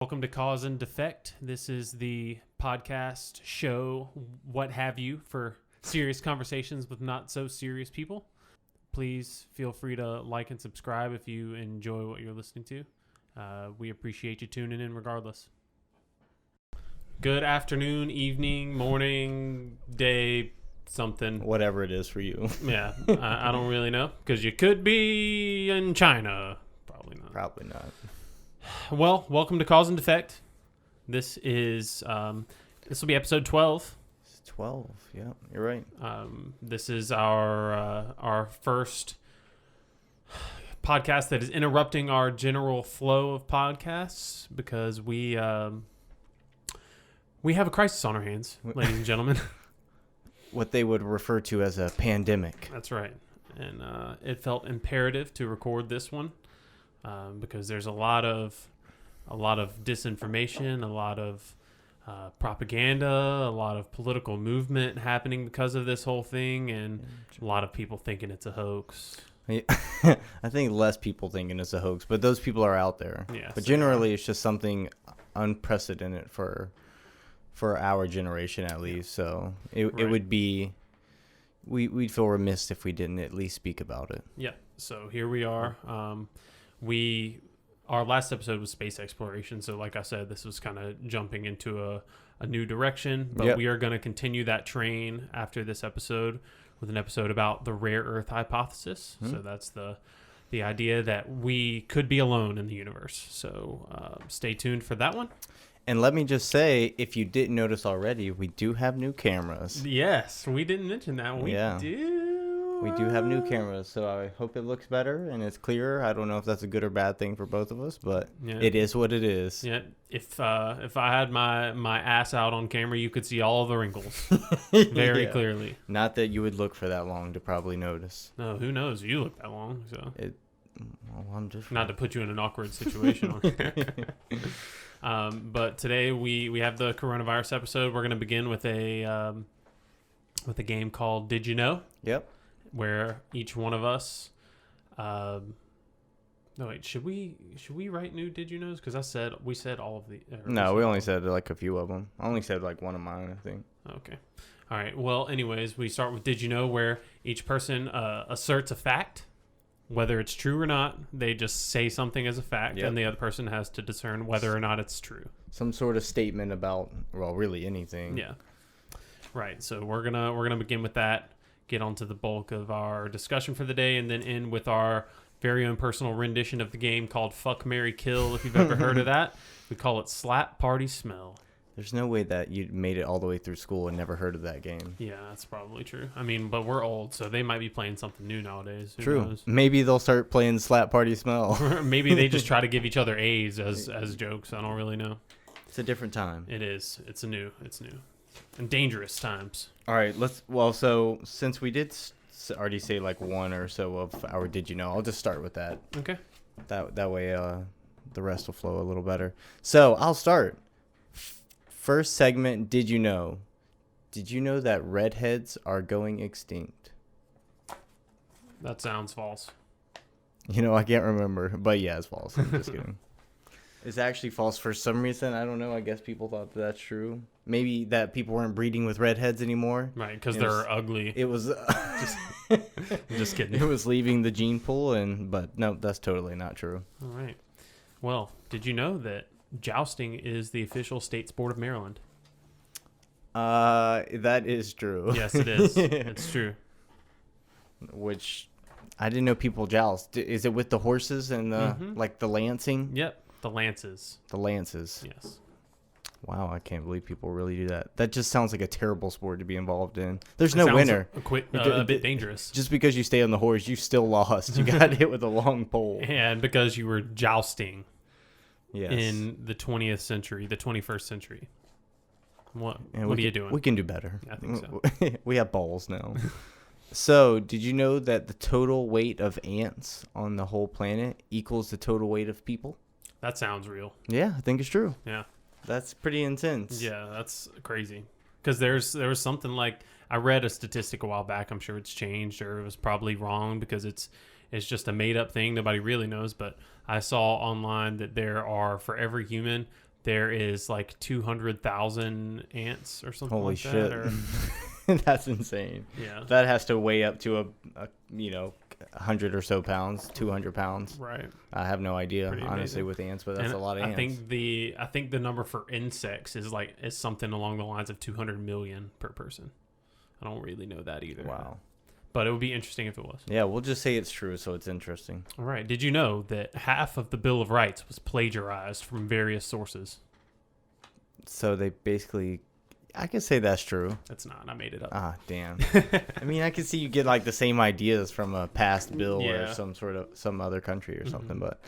Welcome to Cause and Defect. This is the podcast show, what have you, for serious conversations with not so serious people. Please feel free to like and subscribe if you enjoy what you're listening to. We appreciate you tuning in regardless. Good afternoon, evening, morning, day, something. Whatever it is for you. Yeah, I don't really know, because you could be in China. Probably not. Probably not. Well, welcome to Cause and Defect. This is this will be episode 12. It's 12. Yeah, you're right. This is our first podcast that is interrupting our general flow of podcasts because we have a crisis on our hands, ladies and gentlemen. What they would refer to as a pandemic. That's right, and it felt imperative to record this one. Because there's a lot of disinformation, a lot of propaganda, a lot of political movement happening because of this whole thing, and a lot of people thinking it's a hoax. I think less people thinking it's a hoax, but those people are out there. Yeah, but generally, it's just something unprecedented for our generation, at least. So it would be, we'd feel remiss if we didn't at least speak about it. Yeah. So here we are. Our last episode was space exploration, so like I said, this was kind of jumping into a new direction, but we are going to continue that train after this episode with an episode about the rare earth hypothesis. So that's the idea that we could be alone in the universe. So stay tuned for that one. And let me just say, if you didn't notice already, we do have new cameras. Yes, we didn't mention that one. We do have new cameras, so I hope it looks better and it's clearer. I don't know if that's a good or bad thing for both of us, but It is what it is. Yeah, if I had my ass out on camera, you could see all of the wrinkles very clearly. Not that you would look for that long to probably notice. No, who knows? You look that long, so I'm just not to put you in an awkward situation. But today we have the coronavirus episode. We're going to begin with a game called Did You Know? Yep. Where each one of us, no wait, should we write new Did You Knows? Because we said all of the. No, we only said like a few of them. I only said like one of mine, I think. Okay, all right. Well, anyways, we start with Did You Know, where each person asserts a fact, whether it's true or not. They just say something as a fact, and the other person has to discern whether or not it's true. Some sort of statement about, well, really anything. Yeah. Right. So we're gonna begin with that. Get onto the bulk of our discussion for the day, and then end with our very own personal rendition of the game called Fuck, Marry, Kill. If you've ever heard of that, we call it Slap, Party, Smell. There's no way that you made it all the way through school and never heard of that game. Yeah, that's probably true. I mean, but we're old, so they might be playing something new nowadays. Who True. knows? Maybe they'll start playing Slap, Party, Smell. Maybe they just try to give each other A's as jokes. I don't really know. It's a different time. It is. It's new. And dangerous times. All right, so since we did already say like one or so of our Did You Know, I'll just start with that. Okay. That way the rest will flow a little better. So I'll start. First segment, Did You Know? Did you know that redheads are going extinct? That sounds false. I can't remember, but yeah, it's false. I'm just kidding. It's actually false for some reason. I don't know. I guess people thought that's true. Maybe that people weren't breeding with redheads anymore. Right, because they're ugly. It was... just kidding. It was leaving the gene pool, but no, that's totally not true. All right. Well, did you know that jousting is the official state sport of Maryland? That is true. Yes, it is. It's true. Which I didn't know people joust. Is it with the horses and like the lancing? Yep. The lances. The lances. Yes. Wow, I can't believe people really do that. That just sounds like a terrible sport to be involved in. There's no winner. A bit dangerous. Just because you stay on the horse, you still lost. You got hit with a long pole. And because you were jousting in the 20th century, the 21st century. What are you doing? We can do better. I think so. We have balls now. So, did you know that the total weight of ants on the whole planet equals the total weight of people? That sounds real. Yeah, I think it's true. Yeah. That's pretty intense. Yeah, that's crazy. Because there was something like, I read a statistic a while back. I'm sure it's changed, or it was probably wrong because it's just a made up thing. Nobody really knows. But I saw online that there are, for every human, there is like 200,000 ants or something Holy like shit. that. Or, That's insane. yeah. That has to weigh up to a 100 or so pounds, 200 pounds. Right. I have no idea, Pretty honestly, amazing. with ants, but that's And a lot of I ants. think the number for insects is something along the lines of 200 million per person. I don't really know that either. Wow. But it would be interesting if it was. Yeah, we'll just say it's true, so it's interesting. All right. Did you know that half of the Bill of Rights was plagiarized from various sources? So they basically, I could say that's true. That's not. I made it up. Ah, damn. I mean, I could see you get like the same ideas from a past bill or Yeah. some other country or something, Mhm. but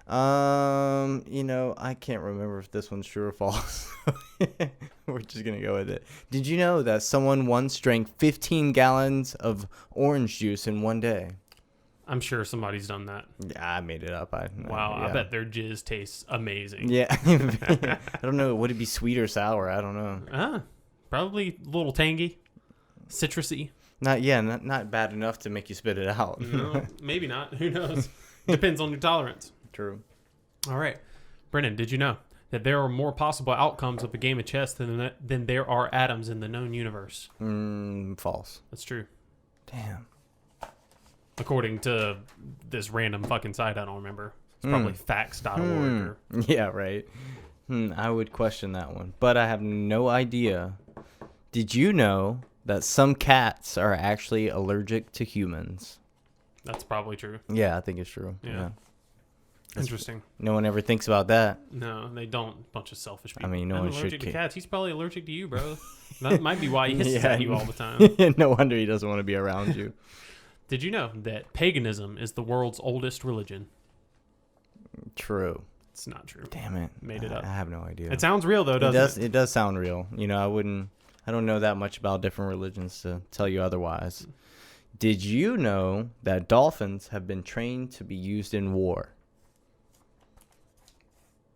I can't remember if this one's true or false. We're just gonna go with it. Did you know that someone once drank 15 gallons of orange juice in one day? I'm sure somebody's done that. Yeah, I made it up. Wow. yeah. I bet their jizz tastes amazing. Yeah. I don't know. Would it be sweet or sour? I don't know. Probably a little tangy, citrusy. Not bad enough to make you spit it out. No, maybe not. Who knows? Depends on your tolerance. True. All right. Brennan, did you know that there are more possible outcomes of a game of chess than there are atoms in the known universe? False. That's true. Damn. According to this random fucking site I don't remember. It's probably facts.org. Or, Yeah, right. I would question that one, but I have no idea. Did you know that some cats are actually allergic to humans? that's probably true. Yeah, I think it's true. Yeah. Interesting. No one ever thinks about that. No, they don't. Bunch of selfish people. I mean, no I'm one should allergic to care. cats. He's probably allergic to you, bro. That might be why he hisses at you all the time. No wonder he doesn't want to be around you. Did you know that paganism is the world's oldest religion? True. It's not true. Damn it. Made it up. I have no idea. It sounds real though, doesn't it? It does sound real. I don't know that much about different religions to tell you otherwise. Did you know that dolphins have been trained to be used in war?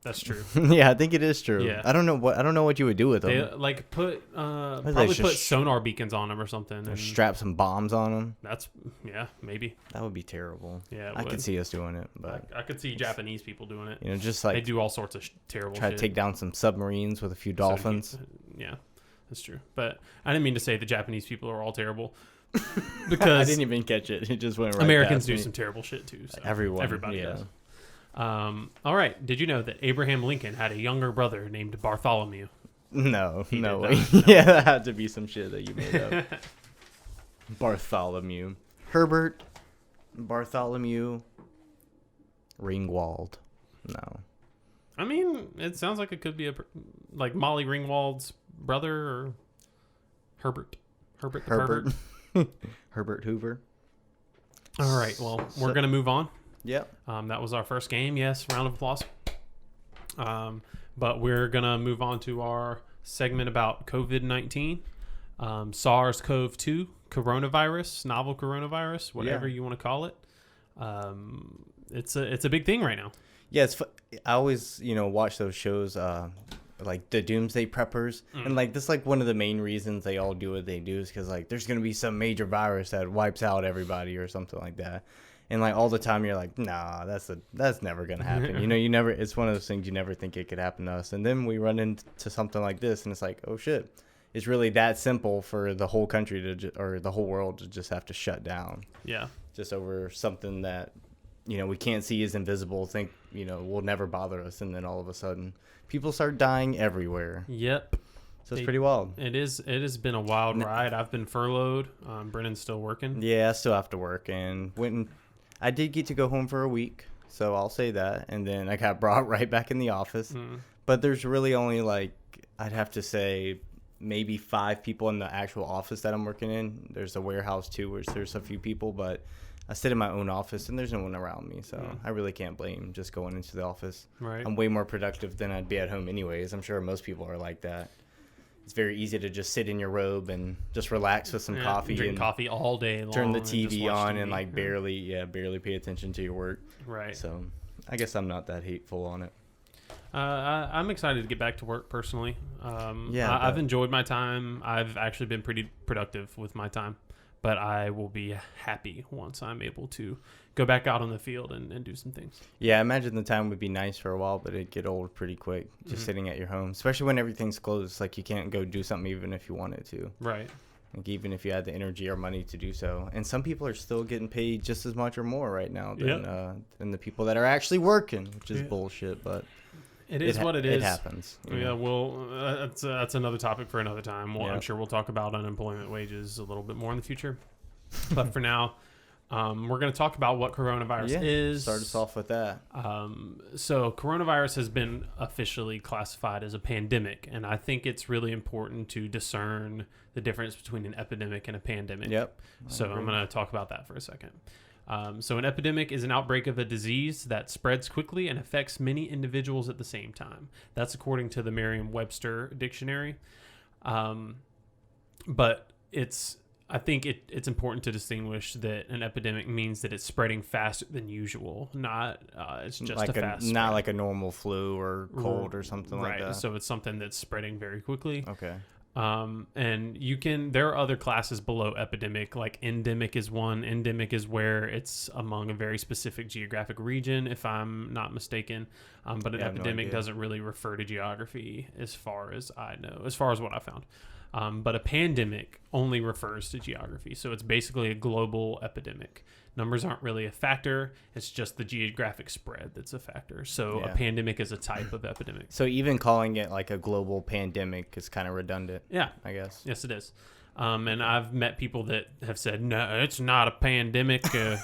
That's true. Yeah, I think it is true. Yeah. I don't know what you would do with them. They put they probably just put sonar beacons on them or something. Or And strap some bombs on them. that's maybe. That would be terrible. Yeah, it I would. could see us doing it, but I could see Japanese people doing it. just They like do all sorts of terrible try shit. to take down some submarines with a few So dolphins. yeah, that's true. But I didn't mean to say the Japanese people are all terrible. I Because didn't even catch it. It just went right Americans past do me. some terrible shit too. So Everybody does. yeah. All right. Did you know that Abraham Lincoln had a younger brother named Bartholomew? No He way. did not, no. Yeah, that had to be some shit that you made up. Bartholomew. Herbert Bartholomew Ringwald. No. I mean, it sounds like it could be like Molly Ringwald's brother or Herbert. Herbert the Herbert. pervert. Herbert Hoover. All right. Well, we're going to move on. Yep. That was our first game. Yes, round of applause. But we're going to move on to our segment about COVID-19, SARS-CoV-2, coronavirus, novel coronavirus, whatever you want to call it. It's a big thing right now. Yeah, I always, watch those shows, like the Doomsday Preppers, and like this, like one of the main reasons they all do what they do is because like there's gonna be some major virus that wipes out everybody or something like that, and like all the time you're like, nah, that's never gonna happen. You never. It's one of those things you never think it could happen to us, and then we run into something like this, and it's like, oh shit, it's really that simple for the whole country or the whole world to just have to shut down. Yeah. Just over something that we can't see is invisible, think will never bother us, and then all of a sudden people start dying everywhere. Yep. So it's pretty wild. It has been a wild ride. I've been furloughed. Brennan's still working. Yeah, I still have to work, and I did get to go home for a week, so I'll say that, and then I got brought right back in the office. But there's really only I'd have to say maybe 5 people in the actual office that I'm working in. There's a warehouse too, where there's a few people, but I sit in my own office and there's no one around me, so I really can't blame just going into the office. Right. I'm way more productive than I'd be at home anyways. I'm sure most people are like that. It's very easy to just sit in your robe and just relax with some coffee drink and coffee all day long. turn the and TV just watch on TV. and barely pay attention to your work. Right. So I guess I'm not that hateful on it. I'm excited to get back to work personally. I've enjoyed my time. I've actually been pretty productive with my time, but I will be happy once I'm able to go back out on the field and do some things. Yeah, I imagine the time would be nice for a while, but it'd get old pretty quick just sitting at your home, especially when everything's closed. Like, you can't go do something even if you wanted to. Right. Like, even if you had the energy or money to do so. And some people are still getting paid just as much or more right now than the people that are actually working, which is bullshit, but it is what it is. It happens. Yeah, well, that's another topic for another time. Well, I'm sure we'll talk about unemployment wages a little bit more in the future. But for now, we're going to talk about what coronavirus is. Start us off with that. So coronavirus has been officially classified as a pandemic, and I think it's really important to discern the difference between an epidemic and a pandemic. Yep. So I'm going to talk about that for a second. So an epidemic is an outbreak of a disease that spreads quickly and affects many individuals at the same time. That's according to the Merriam-Webster dictionary. But I think it's important to distinguish that an epidemic means that it's spreading faster than usual, not it's just like a fast not spread. like a normal flu or cold or something like that. So it's something that's spreading very quickly. Okay. And there are other classes below epidemic, like endemic is one. Endemic is where it's among a very specific geographic region, if I'm not mistaken. But an epidemic doesn't really refer to geography as far as I know, as far as what I found. But a pandemic only refers to geography. So it's basically a global epidemic. Numbers aren't really a factor. It's just the geographic spread that's a factor. So a pandemic is a type of epidemic. So even calling it like a global pandemic is kind of redundant. Yeah. I guess. Yes, it is. And I've met people that have said, no, it's not a pandemic. Did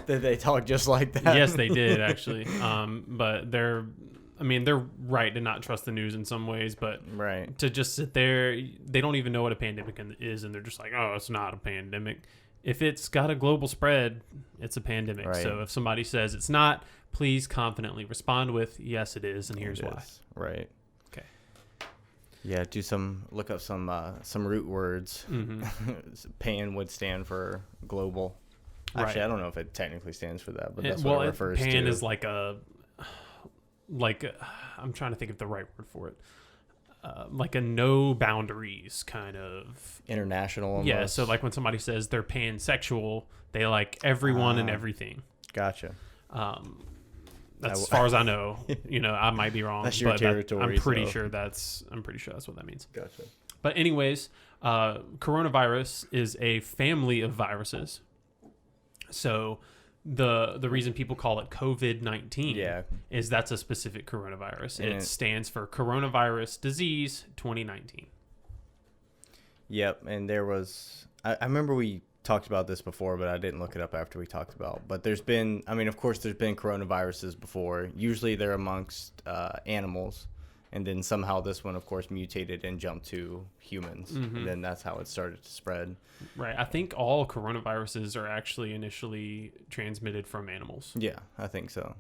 they talk just like that? Yes, they did, actually. But they're right to not trust the news in some ways, but to just sit there, they don't even know what a pandemic is, and they're just like, oh, it's not a pandemic. If it's got a global spread, it's a pandemic. Right. So if somebody says it's not, please confidently respond with, yes, it is, and here's why. Right. Okay. Yeah, look up some root words. Mm-hmm. PAN would stand for global. Right. Actually, I don't know if it technically stands for that, but that's what it refers PAN to. PAN is like I'm trying to think of the right word for it. Like a no boundaries kind of international almost. Yeah, so like when somebody says they're pansexual, they like everyone and everything. Gotcha. That's as far as I know. I might be wrong. That's your territory. I'm pretty sure that's what that means. Gotcha. But anyways, coronavirus is a family of viruses. So the reason people call it COVID-19 is that's a specific coronavirus. And it stands for Coronavirus Disease 2019. Yep, and there was I remember we talked about this before, but I didn't look it up after we talked about. But there's been coronaviruses before. Usually they're amongst animals, and then somehow this one, of course, mutated and jumped to humans, and then that's how it started to spread. Right. I think all coronaviruses are actually initially transmitted from animals. Yeah, I think so.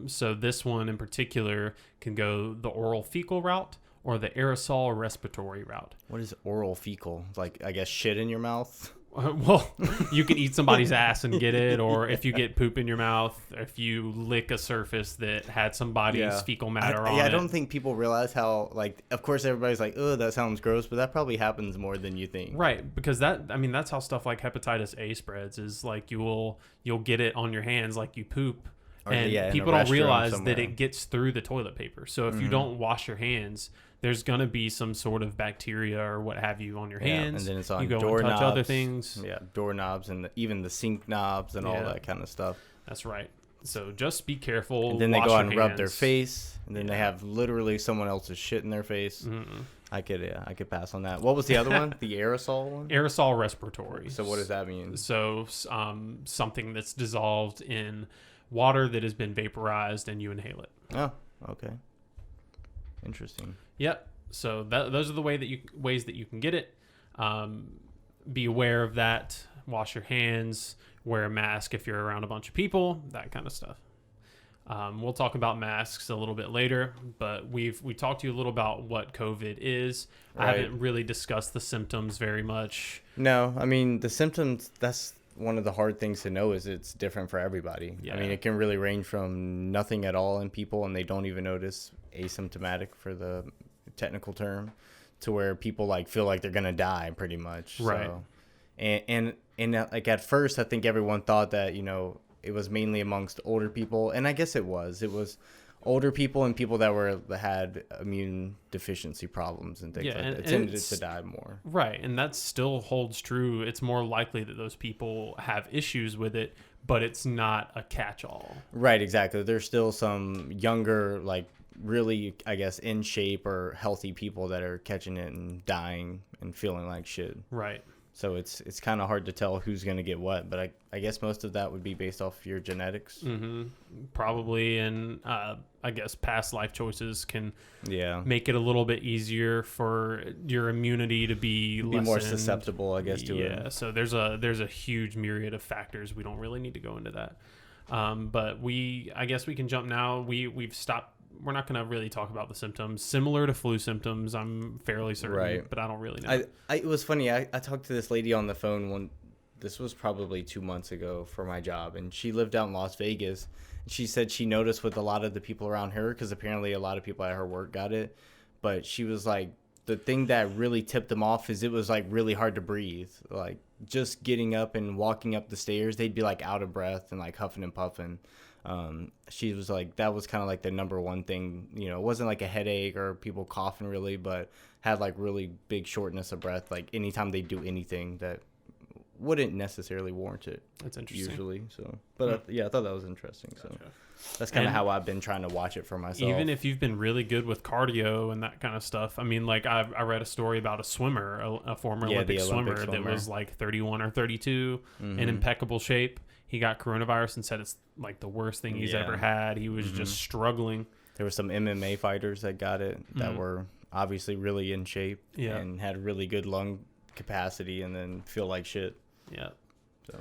So this one in particular can go the oral fecal route or the aerosol respiratory route. What is oral fecal? Like, I guess shit in your mouth? Well, you can eat somebody's ass and get it, or if you get poop in your mouth, if you lick a surface that had somebody's fecal matter on it. Yeah, I don't think people realize how, like, of course everybody's like, oh, that sounds gross, but that probably happens more than you think. Right, because that's how stuff like hepatitis A spreads, is like you'll get it on your hands like you poop, and people don't realize that it gets through the toilet paper. So if you don't wash your hands, there's going to be some sort of bacteria or what have you on your hands. And then it's on you go doorknobs. and touch other things. Yeah, doorknobs and even the sink knobs and all that kind of stuff. That's right. So just be careful. And then they go out and rub their face, and then they have literally someone else's shit in their face. Mm-hmm. I could pass on that. What was the other one? The aerosol one? Aerosol respiratory. So what does that mean? So something that's dissolved in water that has been vaporized and you inhale it. Oh, okay. Interesting. Yep. So those are the ways that you can get it. Be aware of that. Wash your hands. Wear a mask if you're around a bunch of people. That kind of stuff. We'll talk about masks a little bit later, but we talked to you a little about what COVID is. Right. I haven't really discussed the symptoms very much. No, I mean the symptoms. That's one of the hard things to know, is it's different for everybody. Yeah. I mean, it can really range from nothing at all in people and they don't even notice, asymptomatic for the technical term, to where people like feel like they're gonna die pretty much. Right. So And like at first, I think everyone thought that, it was mainly amongst older people, and I guess it was. It was older people and people that had immune deficiency problems and things like that tended to die more. Right, and that still holds true. It's more likely that those people have issues with it, but it's not a catch-all. Right, exactly. There's still some younger, like really, I guess, in shape or healthy people that are catching it and dying and feeling like shit. Right. So it's kind of hard to tell who's going to get what, but I guess most of that would be based off your genetics. Mm-hmm. Probably, and I guess past life choices can make it a little bit easier for your immunity to be more susceptible, I guess, to it. Yeah, so there's a huge myriad of factors. We don't really need to go into that. But I guess we can jump now. We've stopped. We're not going to really talk about the symptoms. Similar to flu symptoms, I'm fairly certain, right. But I don't really know. It was funny. I talked to this lady on the phone this was probably 2 months ago for my job, and she lived out in Las Vegas. She said she noticed with a lot of the people around her, because apparently a lot of people at her work got it, but she was like, the thing that really tipped them off is it was like really hard to breathe. Like just getting up and walking up the stairs, they'd be like out of breath and like huffing and puffing. She was like, that was kind of like the number one thing, it wasn't like a headache or people coughing really, but had like really big shortness of breath, like anytime they do anything that wouldn't necessarily warrant it. That's interesting. Usually. So, but I thought that was interesting. Gotcha. So that's kind of how I've been trying to watch it for myself. Even if you've been really good with cardio and that kind of stuff. I mean, like I read a story about a swimmer, a former Olympic swimmer that was like 31 or 32 in impeccable shape. He got coronavirus and said it's like the worst thing he's ever had. He was just struggling. There were some MMA fighters that got it that were obviously really in shape and had really good lung capacity and then feel like shit. Yeah. So.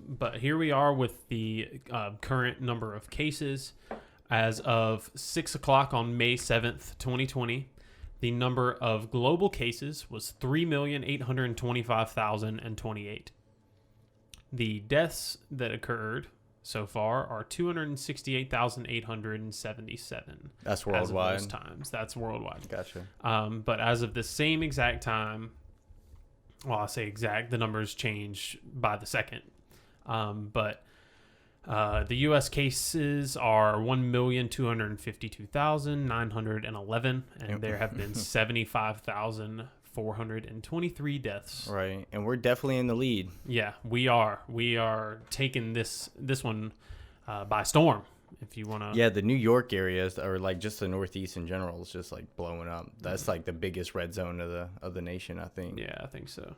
But here we are with the current number of cases. As of 6 o'clock on May 7th, 2020, the number of global cases was 3,825,028. The deaths that occurred so far are 268,877. That's worldwide. As of those times. That's worldwide. Gotcha. But as of the same exact time, well, I say exact, the numbers change by the second. But the U.S. cases are 1,252,911, and there have been 75,423 deaths. Right, and we're definitely in the lead. Yeah, we are. We are taking this one by storm. If you want to. Yeah, the New York areas, or like just the Northeast in general, is just like blowing up. That's like the biggest red zone of the nation, I think. Yeah, I think so.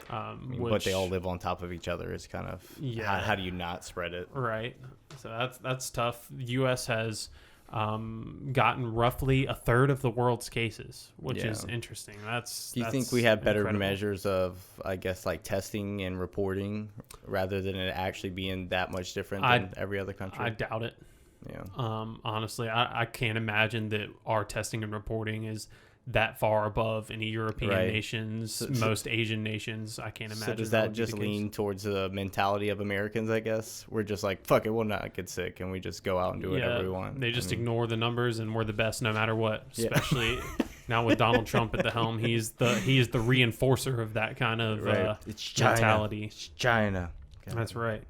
But they all live on top of each other. It's kind of how do you not spread it? Right. So that's tough. The U.S. has gotten roughly a third of the world's cases, which is interesting. Do you think we have better measures of, I guess, like testing and reporting rather than it actually being that much different than every other country? I doubt it. Yeah. Honestly, I can't imagine that our testing and reporting is that far above any European nations, most Asian nations. I can't imagine. So does that just lean towards the mentality of Americans, I guess? We're just like, fuck it, we'll not get sick, and we just go out and do whatever we want. They just ignore the numbers, and we're the best no matter what. Especially now with Donald Trump at the helm, he is the reinforcer of that kind of mentality. It's China. That's right.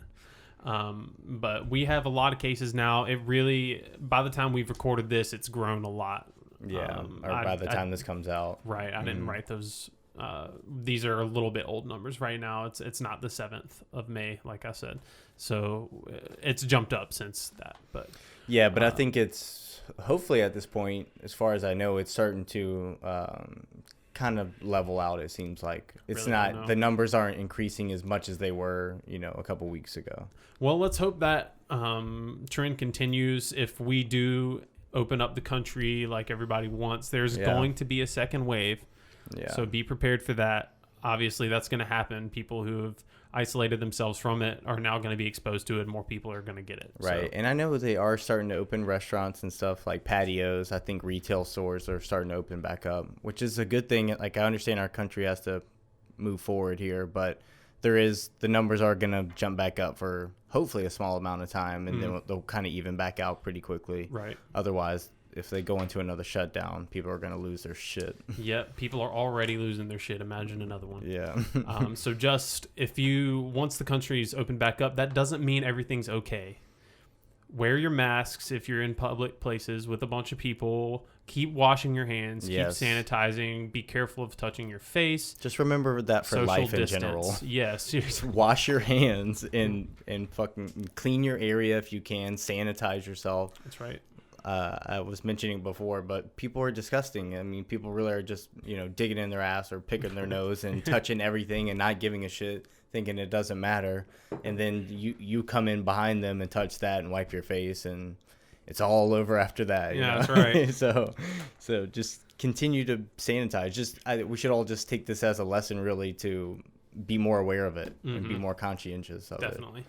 But we have a lot of cases now. It really, by the time we've recorded this, it's grown a lot. Yeah, or by the time this comes out. Right, I didn't write those. These are a little bit old numbers right now. It's not the 7th of May, like I said. So it's jumped up since that. But yeah, but I think it's hopefully at this point, as far as I know, it's starting to kind of level out. It seems like it's really not, the numbers aren't increasing as much as they were, a couple weeks ago. Well, let's hope that trend continues. If we do open up the country like everybody wants, there's going to be a second wave. Yeah. So be prepared for that. Obviously, that's going to happen. People who have isolated themselves from it are now going to be exposed to it. More people are going to get it. Right. So. And I know they are starting to open restaurants and stuff like patios. I think retail stores are starting to open back up, which is a good thing. Like, I understand our country has to move forward here, but the numbers are going to jump back up for hopefully a small amount of time, and then they'll kind of even back out pretty quickly. Right. Otherwise, if they go into another shutdown, people are going to lose their shit. Yep, people are already losing their shit. Imagine another one. Yeah. So just once the country's opened back up, that doesn't mean everything's okay. Wear your masks if you're in public places with a bunch of people. Keep washing your hands. Yes. Keep sanitizing. Be careful of touching your face. Just remember that for Social life distance. in general. Yes, seriously. Wash your hands and fucking clean your area if you can. Sanitize yourself. That's right. I was mentioning before, but people are disgusting. I mean, people really are just, digging in their ass or picking their nose and touching everything and not giving a shit, thinking it doesn't matter. And then you come in behind them and touch that and wipe your face, and it's all over after that. Yeah, that's right. So just continue to sanitize. We should all just take this as a lesson, really, to be more aware of it and be more conscientious of Definitely. it.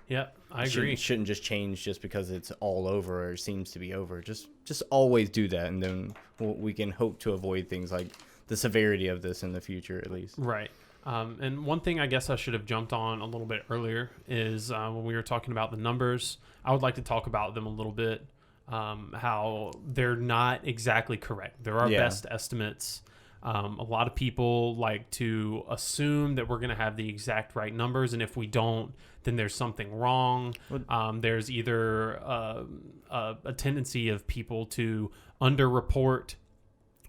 Yeah, I agree. Shouldn't just change just because it's all over or seems to be over. Just always do that, and then we can hope to avoid things like the severity of this in the future, at least. Right. And one thing I guess I should have jumped on a little bit earlier is when we were talking about the numbers, I would like to talk about them a little bit, how they're not exactly correct. There are best estimates. A lot of people like to assume that we're going to have the exact right numbers, and if we don't, then there's something wrong. There's either a tendency of people to underreport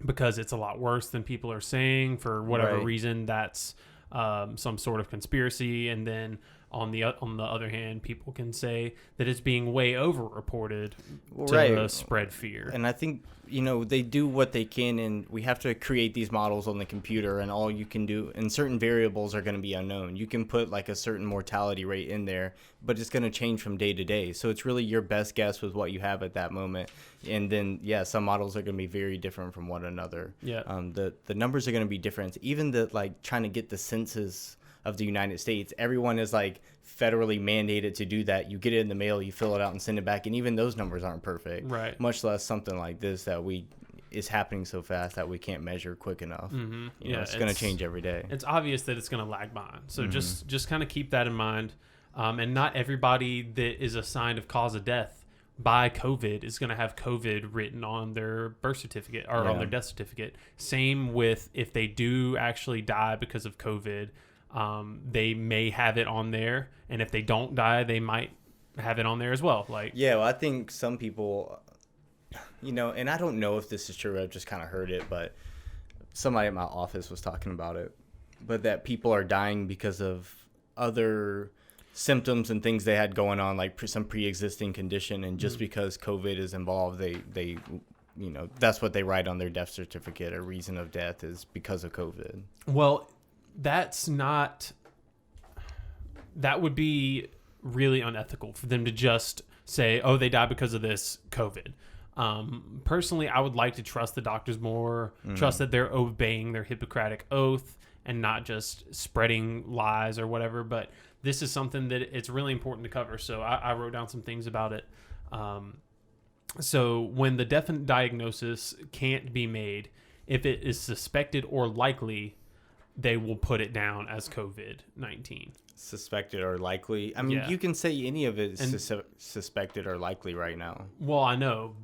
because it's a lot worse than people are saying for whatever reason. That's some sort of conspiracy, and then on the other hand, people can say that it's being way overreported to spread fear. And I think they do what they can, and we have to create these models on the computer, and all you can do, and certain variables are going to be unknown. You can put like a certain mortality rate in there, but it's going to change from day to day. So it's really your best guess with what you have at that moment. And then some models are going to be very different from one another. Yeah. The numbers are going to be different. Even trying to get the census of the United States, everyone is like federally mandated to do that. You get it in the mail, you fill it out and send it back, and even those numbers aren't perfect. Right. Much less something like this is happening so fast that we can't measure quick enough. It's going to change every day. It's obvious that it's going to lag behind. So just kind of keep that in mind. And not everybody that is assigned of cause of death by COVID is going to have COVID written on their birth certificate or on their death certificate. Same with if they do actually die because of COVID. They may have it on there, and if they don't die, they might have it on there as well. I think some people, and I don't know if this is true. I've just kind of heard it, but somebody at my office was talking about it. But that people are dying because of other symptoms and things they had going on, like some pre-existing condition, and just because COVID is involved, they that's what they write on their death certificate. A reason of death is because of COVID. Well, that would be really unethical for them to just say, oh, they died because of this COVID. Personally, I would like to trust the doctors more, trust that they're obeying their Hippocratic oath and not just spreading lies or whatever. But this is something that it's really important to cover. So I wrote down some things about it. So when the definite diagnosis can't be made, if it is suspected or likely, they will put it down as COVID-19. Suspected or likely? I mean, you can say any of it is suspected or likely right now. Well, I know,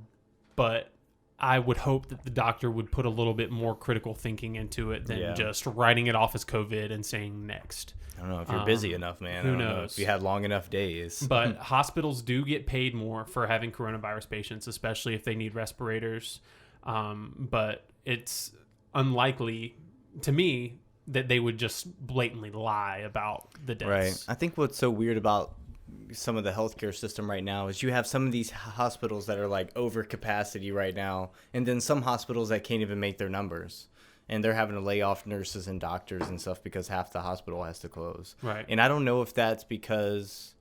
but I would hope that the doctor would put a little bit more critical thinking into it than just writing it off as COVID and saying next. I don't know if you're busy enough, man. Who I don't know knows? if you had long enough days. But hospitals do get paid more for having coronavirus patients, especially if they need respirators. But it's unlikely, to me, that they would just blatantly lie about the deaths. Right. I think what's so weird about some of the healthcare system right now is you have some of these hospitals that are like over capacity right now, and then some hospitals that can't even make their numbers, and they're having to lay off nurses and doctors and stuff because half the hospital has to close. Right. And I don't know if that's because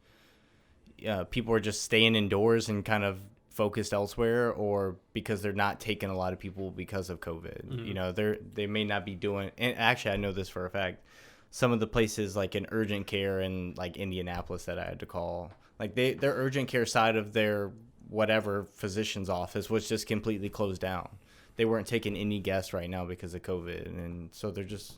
people are just staying indoors and kind of focused elsewhere, or because they're not taking a lot of people because of COVID. They may not be doing, and actually I know this for a fact, some of the places like in urgent care in like Indianapolis that I had to call, like their urgent care side of their whatever physician's office was just completely closed down. They weren't taking any guests right now because of COVID, and so they're just,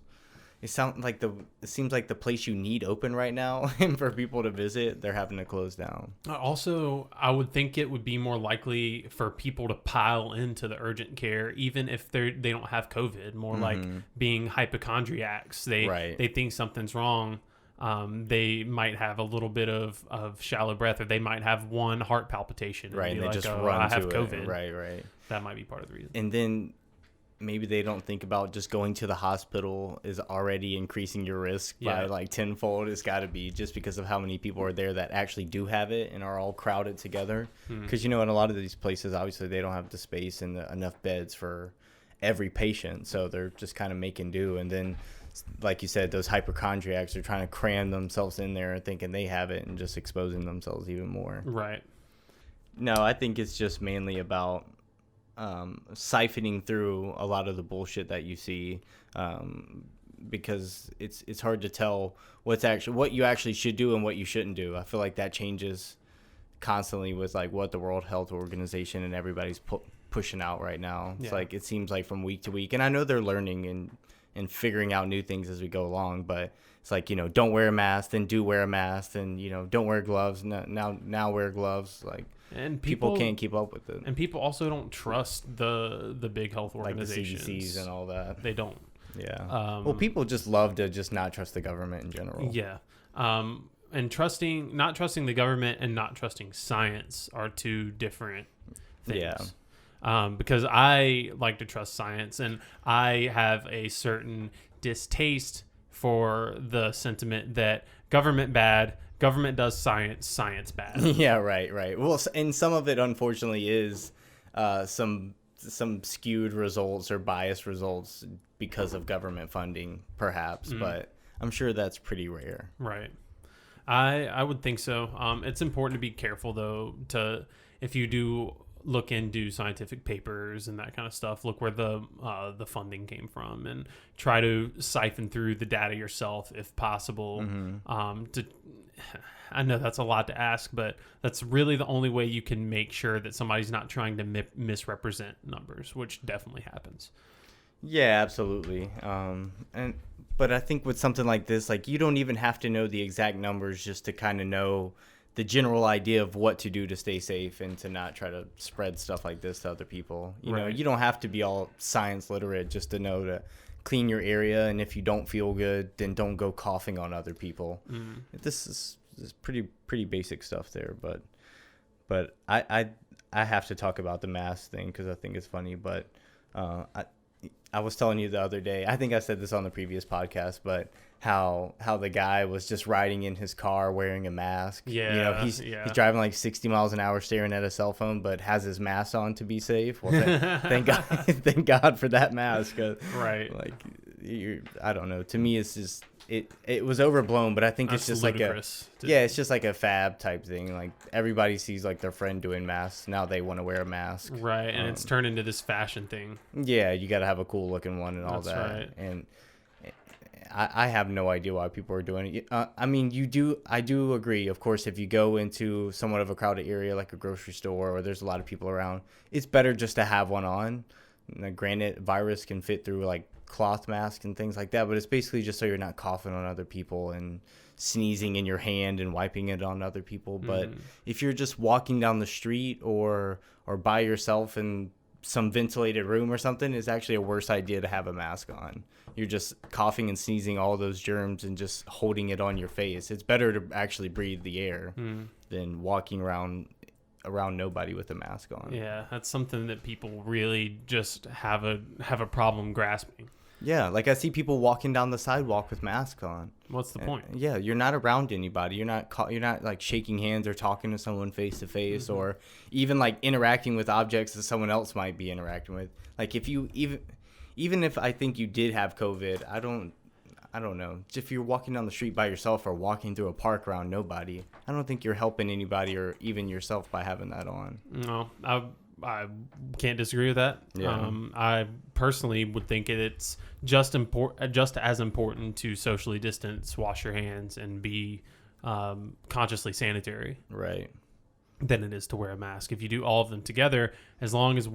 It seems like the place you need open right now, and for people to visit, they're having to close down. Also, I would think it would be more likely for people to pile into the urgent care, even if they don't have COVID. More like being hypochondriacs. They think something's wrong. They might have a little bit of shallow breath, or they might have one heart palpitation. Right, and they like, just oh, run I to have it. COVID. Right. That might be part of the reason. And then maybe they don't think about just going to the hospital is already increasing your risk by like tenfold. It's got to be just because of how many people are there that actually do have it and are all crowded together. Because, in a lot of these places, obviously, they don't have the space and enough beds for every patient. So they're just kind of making do. And then, like you said, those hypochondriacs are trying to cram themselves in there and thinking they have it and just exposing themselves even more. Right. No, I think it's just mainly about siphoning through a lot of the bullshit that you see, because it's hard to tell what you actually should do and what you shouldn't do. I feel like that changes constantly with like what the World Health Organization and everybody's pushing out right now. It's like it seems like from week to week, and I know they're learning and figuring out new things as we go along, but it's like, don't wear a mask, then do wear a mask, and don't wear gloves, now wear gloves, like. And people can't keep up with it. And people also don't trust the big health organizations. Like the CDCs and all that. They don't. Yeah. Well, people just love to just not trust the government in general. Yeah. And not trusting the government and not trusting science are two different things. Yeah. Because I like to trust science, and I have a certain distaste for the sentiment that government bad, government does science bad. Yeah, right. Well, and some of it, unfortunately, is some skewed results or biased results because of government funding, perhaps. But I'm sure that's pretty rare. Right. I would think so. It's important to be careful, though, if you do look into scientific papers and that kind of stuff, look where the funding came from and try to siphon through the data yourself if possible. I know that's a lot to ask, but that's really the only way you can make sure that somebody's not trying to misrepresent numbers, which definitely happens. Yeah, absolutely. But I think with something like this, like, you don't even have to know the exact numbers just to kind of know the general idea of what to do to stay safe and to not try to spread stuff like this to other people. You know, you don't have to be all science literate just to know to clean your area, and if you don't feel good, then don't go coughing on other people. This is pretty basic stuff there, but I have to talk about the mask thing because I think it's funny. But I was telling you the other day, I think I said this on the previous podcast, but how the guy was just riding in his car wearing a mask. Yeah, he's driving like 60 miles an hour staring at a cell phone, but has his mask on to be safe. Well, thank God, thank God for that mask. Right. Like, I don't know. To me, it's just it was overblown, but I think it's just ludicrous. It's just like a fab type thing. Like, everybody sees like their friend doing masks, now they want to wear a mask. Right, and it's turned into this fashion thing. Yeah, you got to have a cool looking one and all that. Right. And I have no idea why people are doing it. I mean, I do agree. Of course, if you go into somewhat of a crowded area like a grocery store or there's a lot of people around, it's better just to have one on. Now, granted, virus can fit through like cloth masks and things like that, but it's basically just so you're not coughing on other people and sneezing in your hand and wiping it on other people. But if you're just walking down the street or by yourself in some ventilated room or something, it's actually a worse idea to have a mask on. You're just coughing and sneezing all those germs and just holding it on your face. It's better to actually breathe the air than walking around nobody with a mask on. Yeah, that's something that people really just have a problem grasping. Yeah, like I see people walking down the sidewalk with masks on. What's the point? Yeah, you're not around anybody. You're not like shaking hands or talking to someone face to face, or even like interacting with objects that someone else might be interacting with. Like, if you even if I think you did have COVID, I don't know. If you're walking down the street by yourself or walking through a park around nobody, I don't think you're helping anybody or even yourself by having that on. No, I can't disagree with that. Yeah. I personally would think it's just as important to socially distance, wash your hands, and be consciously sanitary. Right. than it is to wear a mask. If you do all of them together, as long as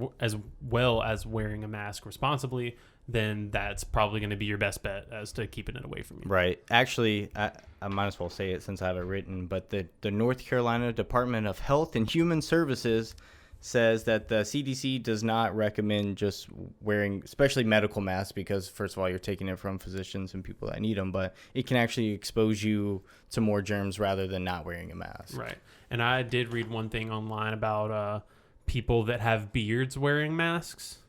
well as wearing a mask responsibly, then that's probably going to be your best bet as to keeping it away from you. Right. Actually, I might as well say it since I have it written, but the North Carolina Department of Health and Human Services says that the CDC does not recommend just wearing, especially medical masks, because first of all, you're taking it from physicians and people that need them, but it can actually expose you to more germs rather than not wearing a mask. Right. And I did read one thing online about people that have beards wearing masks.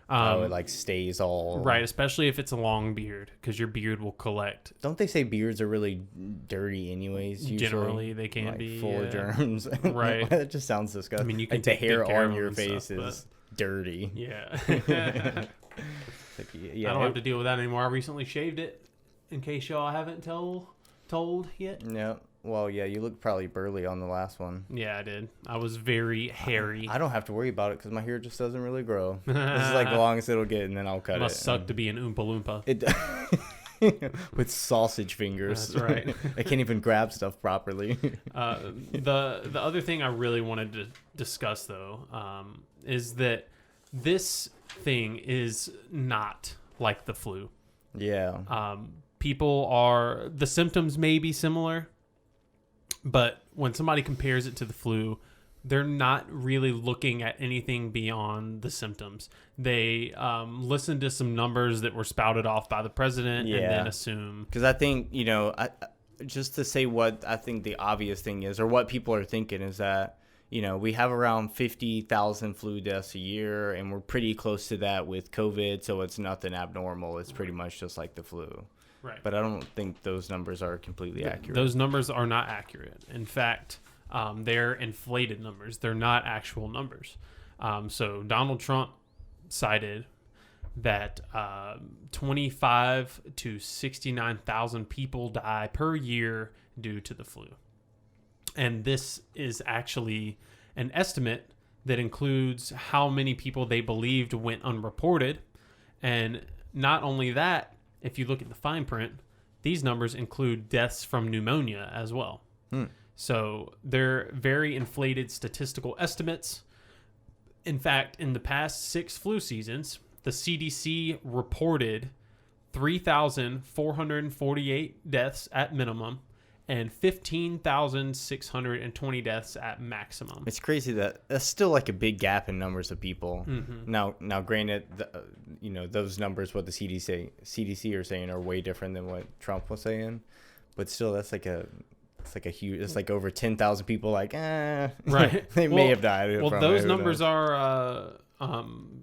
It like stays all... Right, especially if it's a long beard, because your beard will collect. Don't they say beards are really dirty anyways? Usually? Generally, they can like be. Full of germs. Right. That just sounds disgusting. I mean, you can like the take hair good care on of your them face stuff, is dirty. Yeah. Like, yeah. I don't have to deal with that anymore. I recently shaved it, in case y'all haven't told yet. Yeah. Well, yeah, you look probably burly on the last one. Yeah, I did. I was very hairy. I don't have to worry about it because my hair just doesn't really grow. This is like the longest it'll get, and then I'll cut it. Must suck to be an Oompa Loompa. With sausage fingers. That's right. I can't even grab stuff properly. The other thing I really wanted to discuss, though, is that this thing is not like the flu. Yeah. The symptoms may be similar, but when somebody compares it to the flu, they're not really looking at anything beyond the symptoms. They listen to some numbers that were spouted off by the president and then assume. Because I think, just to say what I think the obvious thing is, or what people are thinking, is that, we have around 50,000 flu deaths a year, and we're pretty close to that with COVID, so it's nothing abnormal. It's pretty much just like the flu. Right. But I don't think those numbers are completely accurate. Those numbers are not accurate. In fact, they're inflated numbers. They're not actual numbers. So Donald Trump cited that 25 to 69,000 people die per year due to the flu. And this is actually an estimate that includes how many people they believed went unreported. And not only that, if you look at the fine print, these numbers include deaths from pneumonia as well. So they're very inflated statistical estimates. In fact, in the past 6 flu seasons, the CDC reported 3,448 deaths at minimum and 15,620 deaths at maximum. It's crazy that's still like a big gap in numbers of people. Mm-hmm. Now, granted, those numbers, what the CDC are saying, are way different than what Trump was saying, but still, that's like a huge. It's like over 10,000 people. Like, right? They may have died. Well, those numbers are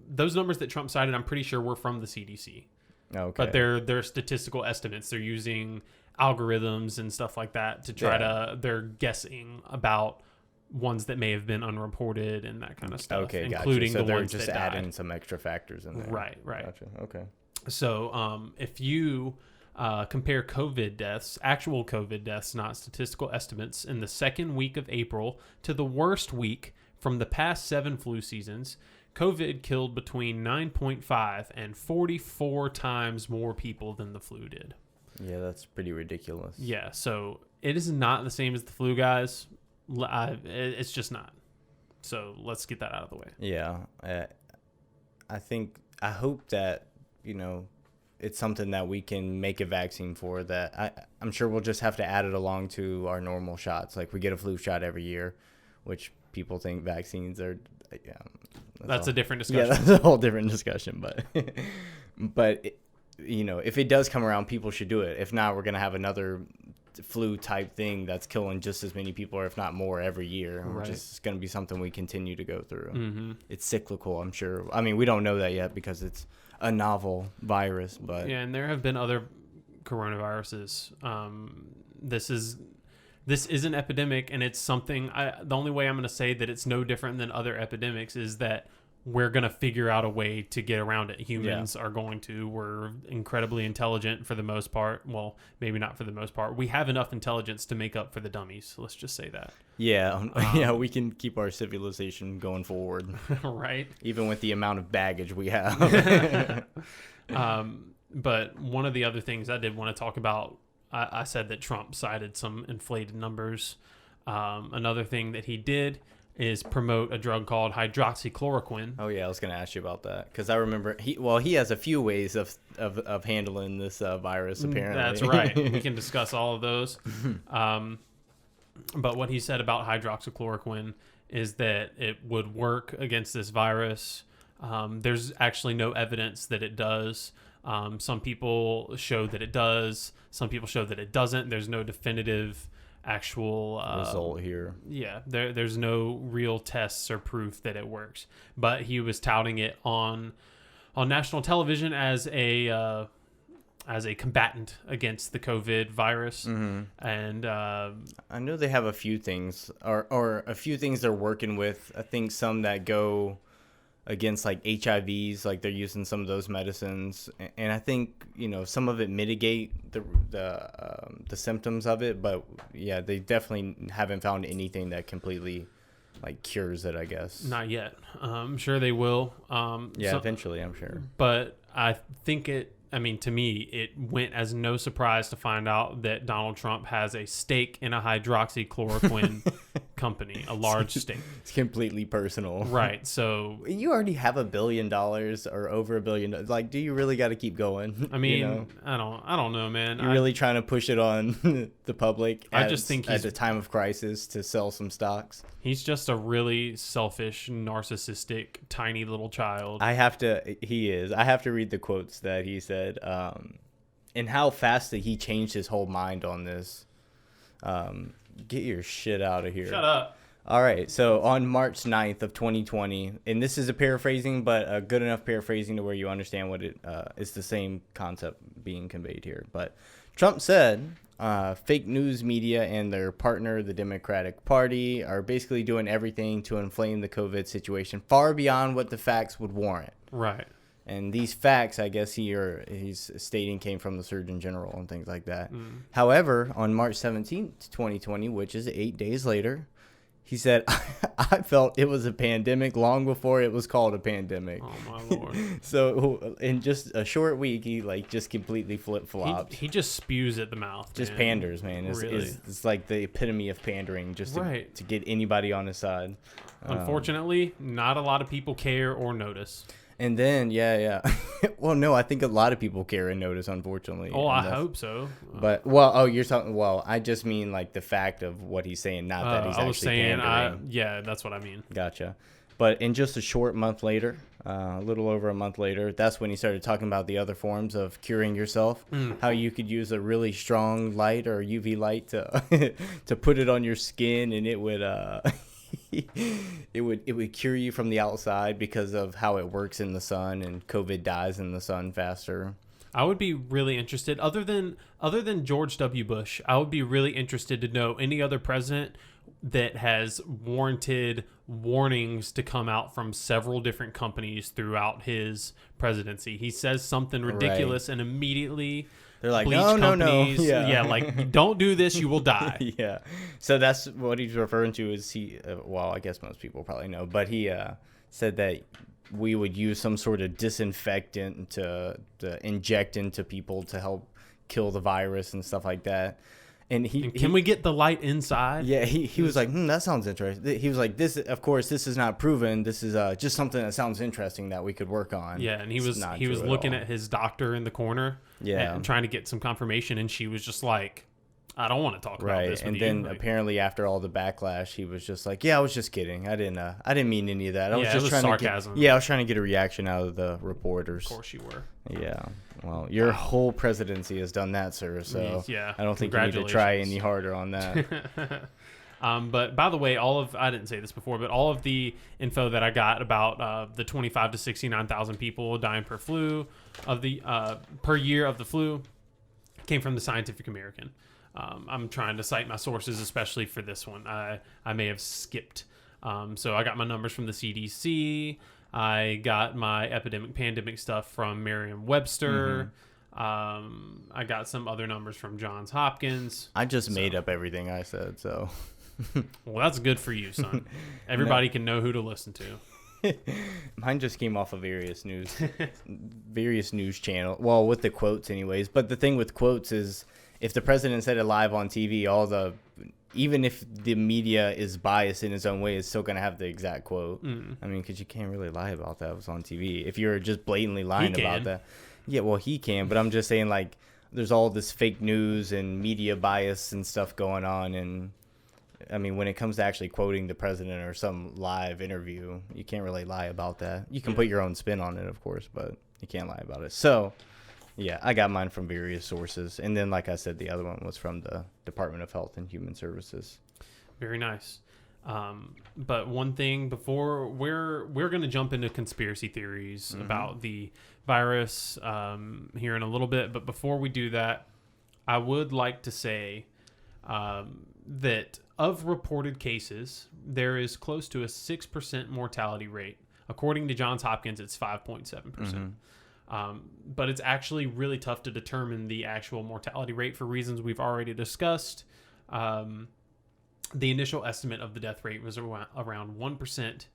those numbers that Trump cited. I'm pretty sure were from the CDC. Okay, but they're statistical estimates. They're using algorithms and stuff like that to try they're guessing about ones that may have been unreported and that kind of stuff. Okay, including gotcha. So the ones just that adding died. some extra factors in there. Right. Gotcha. Okay. So if you compare COVID deaths, actual COVID deaths, not statistical estimates, in the second week of April to the worst week from the past 7 flu seasons, COVID killed between 9.5 and 44 times more people than the flu did. Yeah, that's pretty ridiculous. Yeah, so it is not the same as the flu, guys. It's just not. So let's get that out of the way. Yeah, I hope that, it's something that we can make a vaccine for, that I'm sure we'll just have to add it along to our normal shots. Like, we get a flu shot every year, which people think vaccines are, that's a different discussion. Yeah, that's a whole different discussion. But if it does come around, people should do it. If not, we're going to have another flu type thing that's killing just as many people, or if not more, every year. Right. Which is going to be something we continue to go through. Mm-hmm. It's cyclical, I'm sure. I mean, we don't know that yet because it's a novel virus, but yeah, and there have been other coronaviruses. This is an epidemic, and it's something. The only way I'm going to say that it's no different than other epidemics is that we're going to figure out a way to get around it. Humans are going to. We're incredibly intelligent for the most part. Well, maybe not for the most part. We have enough intelligence to make up for the dummies. Let's just say that. Yeah, we can keep our civilization going forward. Right. Even with the amount of baggage we have. But one of the other things I did want to talk about, I said that Trump cited some inflated numbers. Another thing that he did is promote a drug called hydroxychloroquine. Oh yeah, I was gonna ask you about that because I remember he has a few ways of handling this virus apparently. That's right. We can discuss all of those. But what he said about hydroxychloroquine is that it would work against this virus. There's actually no evidence that it does. Some people show that it does. Some people show that it doesn't. There's no definitive actual result here. Yeah, there's no real tests or proof that it works. But he was touting it on national television as a combatant against the COVID virus. And I know they have a few things or a few things they're working with. I think some that go against like HIVs, like they're using some of those medicines, and I think some of it mitigate the symptoms of it, but yeah, they definitely haven't found anything that completely like cures it, I guess. Not yet. I'm sure they will. Eventually, I'm sure. But I think to me, it went as no surprise to find out that Donald Trump has a stake in a hydroxychloroquine company, a large stake. It's completely personal. Right. So you already have $1 billion or over $1 billion. Like, do you really got to keep going? I mean, I don't know, man. You're really trying to push it on the public just think at a time of crisis to sell some stocks. He's just a really selfish, narcissistic, tiny little child. He is. I have to read the quotes that he said, and how fast that he changed his whole mind on this. Get your shit out of here. Shut up. All right. So on March 9th of 2020, and this is a paraphrasing, but a good enough paraphrasing to where you understand what it's the same concept being conveyed here. But Trump said, fake news media and their partner, the Democratic Party, are basically doing everything to inflame the COVID situation far beyond what the facts would warrant. Right. And these facts, I guess he's stating, came from the Surgeon General and things like that. However, on March 17th, 2020, which is 8 days later, he said, I felt it was a pandemic long before it was called a pandemic. Oh, my Lord. So in just a short week, he just completely flip-flopped. He just spews at the mouth. Just panders, man. It's like the epitome of pandering, just to get anybody on his side. Unfortunately, not a lot of people care or notice. And then, yeah. Well, no, I think a lot of people care and notice, unfortunately. Oh, I hope so. But, you're talking, I just mean like the fact of what he's saying, not that he's actually pandering. Yeah, that's what I mean. Gotcha. But in just a short month later, a little over a month later, that's when he started talking about the other forms of curing yourself, how you could use a really strong light or UV light to to put it on your skin, and it would... it would cure you from the outside because of how it works in the sun, and COVID dies in the sun faster. I would be really interested, other than George W. Bush, I would be really interested to know any other president that has warranted warnings to come out from several different companies throughout his presidency. He says something ridiculous and immediately... They're like, no. Yeah, like, don't do this, you will die. Yeah. So that's what he's referring to is I guess most people probably know, but he said that we would use some sort of disinfectant to inject into people to help kill the virus and stuff like that. And can we get the light inside? Yeah, he was like, that sounds interesting. He was like, this is not proven. This is just something that sounds interesting that we could work on. Yeah, and he was looking at his doctor in the corner, and trying to get some confirmation, and she was just like, I don't want to talk about this with and you. Then apparently after all the backlash, he was just like, I was just kidding. I didn't mean any of that. I was just trying sarcasm. I was trying to get a reaction out of the reporters. Of course you were. Yeah. Well, your whole presidency has done that, sir. So I don't think you need to try any harder on that. But by the way, I didn't say this before, but all of the info that I got about the 25 to 69,000 people dying per year of the flu came from the Scientific American. I'm trying to cite my sources, especially for this one. I may have skipped. So I got my numbers from the CDC. I got my pandemic stuff from Merriam-Webster. I got some other numbers from Johns Hopkins. I just made up everything I said, so. Well, that's good for you, son. Everybody can know who to listen to. Mine just came off of various news channel. Well, with the quotes anyways. But the thing with quotes is if the president said it live on TV, all the even if the media is biased in its own way, it's still going to have the exact quote. I mean, because you can't really lie about that. It was on TV. If you're just blatantly lying about that. Yeah, well, he can. But I'm just saying, like, there's all this fake news and media bias and stuff going on. And, I mean, when it comes to actually quoting the president or some live interview, you can't really lie about that. You can put your own spin on it, of course, but you can't lie about it. So, yeah, I got mine from various sources. And then, like I said, the other one was from the Department of Health and Human Services. Very nice. But one thing before we're going to jump into conspiracy theories about the virus here in a little bit. But before we do that, I would like to say that of reported cases, there is close to a 6% mortality rate. According to Johns Hopkins, it's 5.7%. But it's actually really tough to determine the actual mortality rate for reasons we've already discussed. The initial estimate of the death rate was around 1%.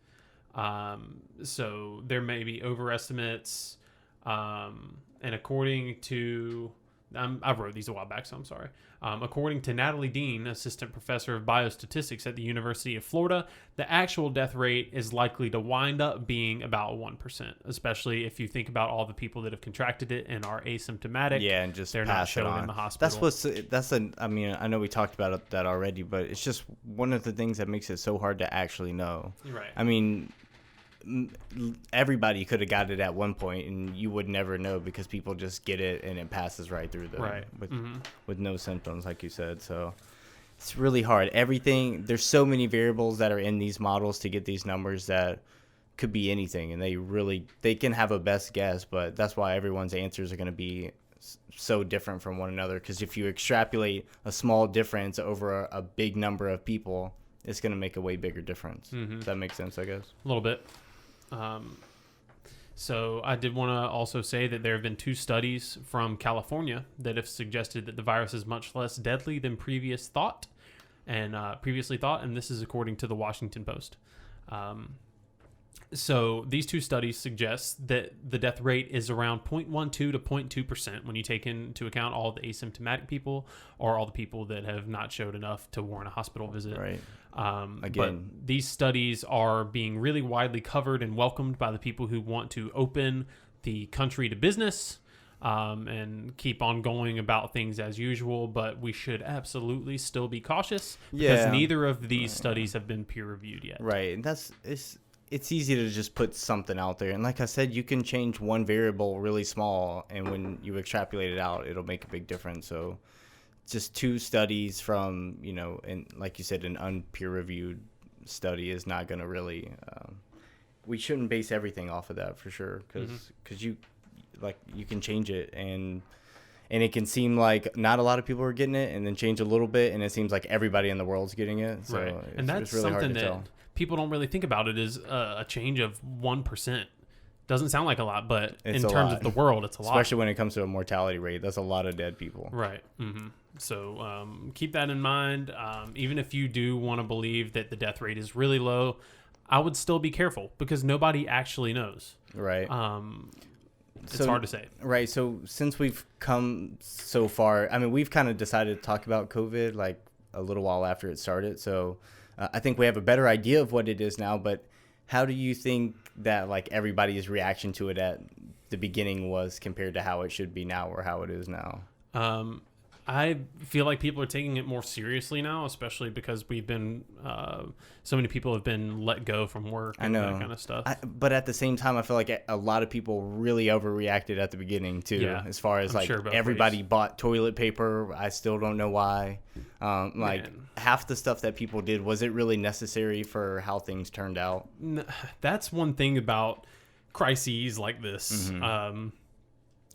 So there may be overestimates. And according to... I wrote these a while back, so I'm sorry. According to Natalie Dean, assistant professor of biostatistics at the University of Florida, the actual death rate is likely to wind up being about 1%, especially if you think about all the people that have contracted it and are asymptomatic. Yeah, and just they're not shown in the hospital. I mean, I know we talked about that already, but it's just one of the things that makes it so hard to actually know. Right. I mean, everybody could have got it at one point and you would never know because people just get it and it passes right through them with no symptoms, like you said. So it's really hard. There's so many variables that are in these models to get these numbers that could be anything, and they can have a best guess, but that's why everyone's answers are going to be so different from one another, because if you extrapolate a small difference over a big number of people, it's going to make a way bigger difference. Does that make sense, I guess? A little bit. So I did want to also say that there have been 2 studies from California that have suggested that the virus is much less deadly than previously thought, and this is according to the Washington Post. So these 2 studies suggest that the death rate is around 0.12 to 0.2% when you take into account all the asymptomatic people or all the people that have not showed enough to warrant a hospital visit. Right. But these studies are being really widely covered and welcomed by the people who want to open the country to business and keep on going about things as usual. But we should absolutely still be cautious because neither of these studies have been peer reviewed yet. Right. And it's easy to just put something out there. And like I said, you can change one variable really small, and when you extrapolate it out, it'll make a big difference. So just 2 studies from, and like you said, an unpeer-reviewed study is not going to really we shouldn't base everything off of that for sure, because you can change it, and it can seem like not a lot of people are getting it, and then change a little bit, and it seems like everybody in the world's getting it. So right. And that's really something hard to tell. People don't really think about it as a change of 1%. Doesn't sound like a lot, but in terms of the world, it's a lot. Especially when it comes to a mortality rate. That's a lot of dead people. Right. So keep that in mind. Even if you do want to believe that the death rate is really low, I would still be careful because nobody actually knows. Right. It's hard to say. Right. So since we've come so far, I mean, we've kind of decided to talk about COVID like a little while after it started. So I think we have a better idea of what it is now, but how do you think that like everybody's reaction to it at the beginning was compared to how it should be now or how it is now? I feel like people are taking it more seriously now, especially because we've been so many people have been let go from work and that kind of stuff. But at the same time, I feel like a lot of people really overreacted at the beginning too. Yeah, as far as everybody bought toilet paper. I still don't know why. Half the stuff that people did, was it really necessary for how things turned out? That's one thing about crises like this.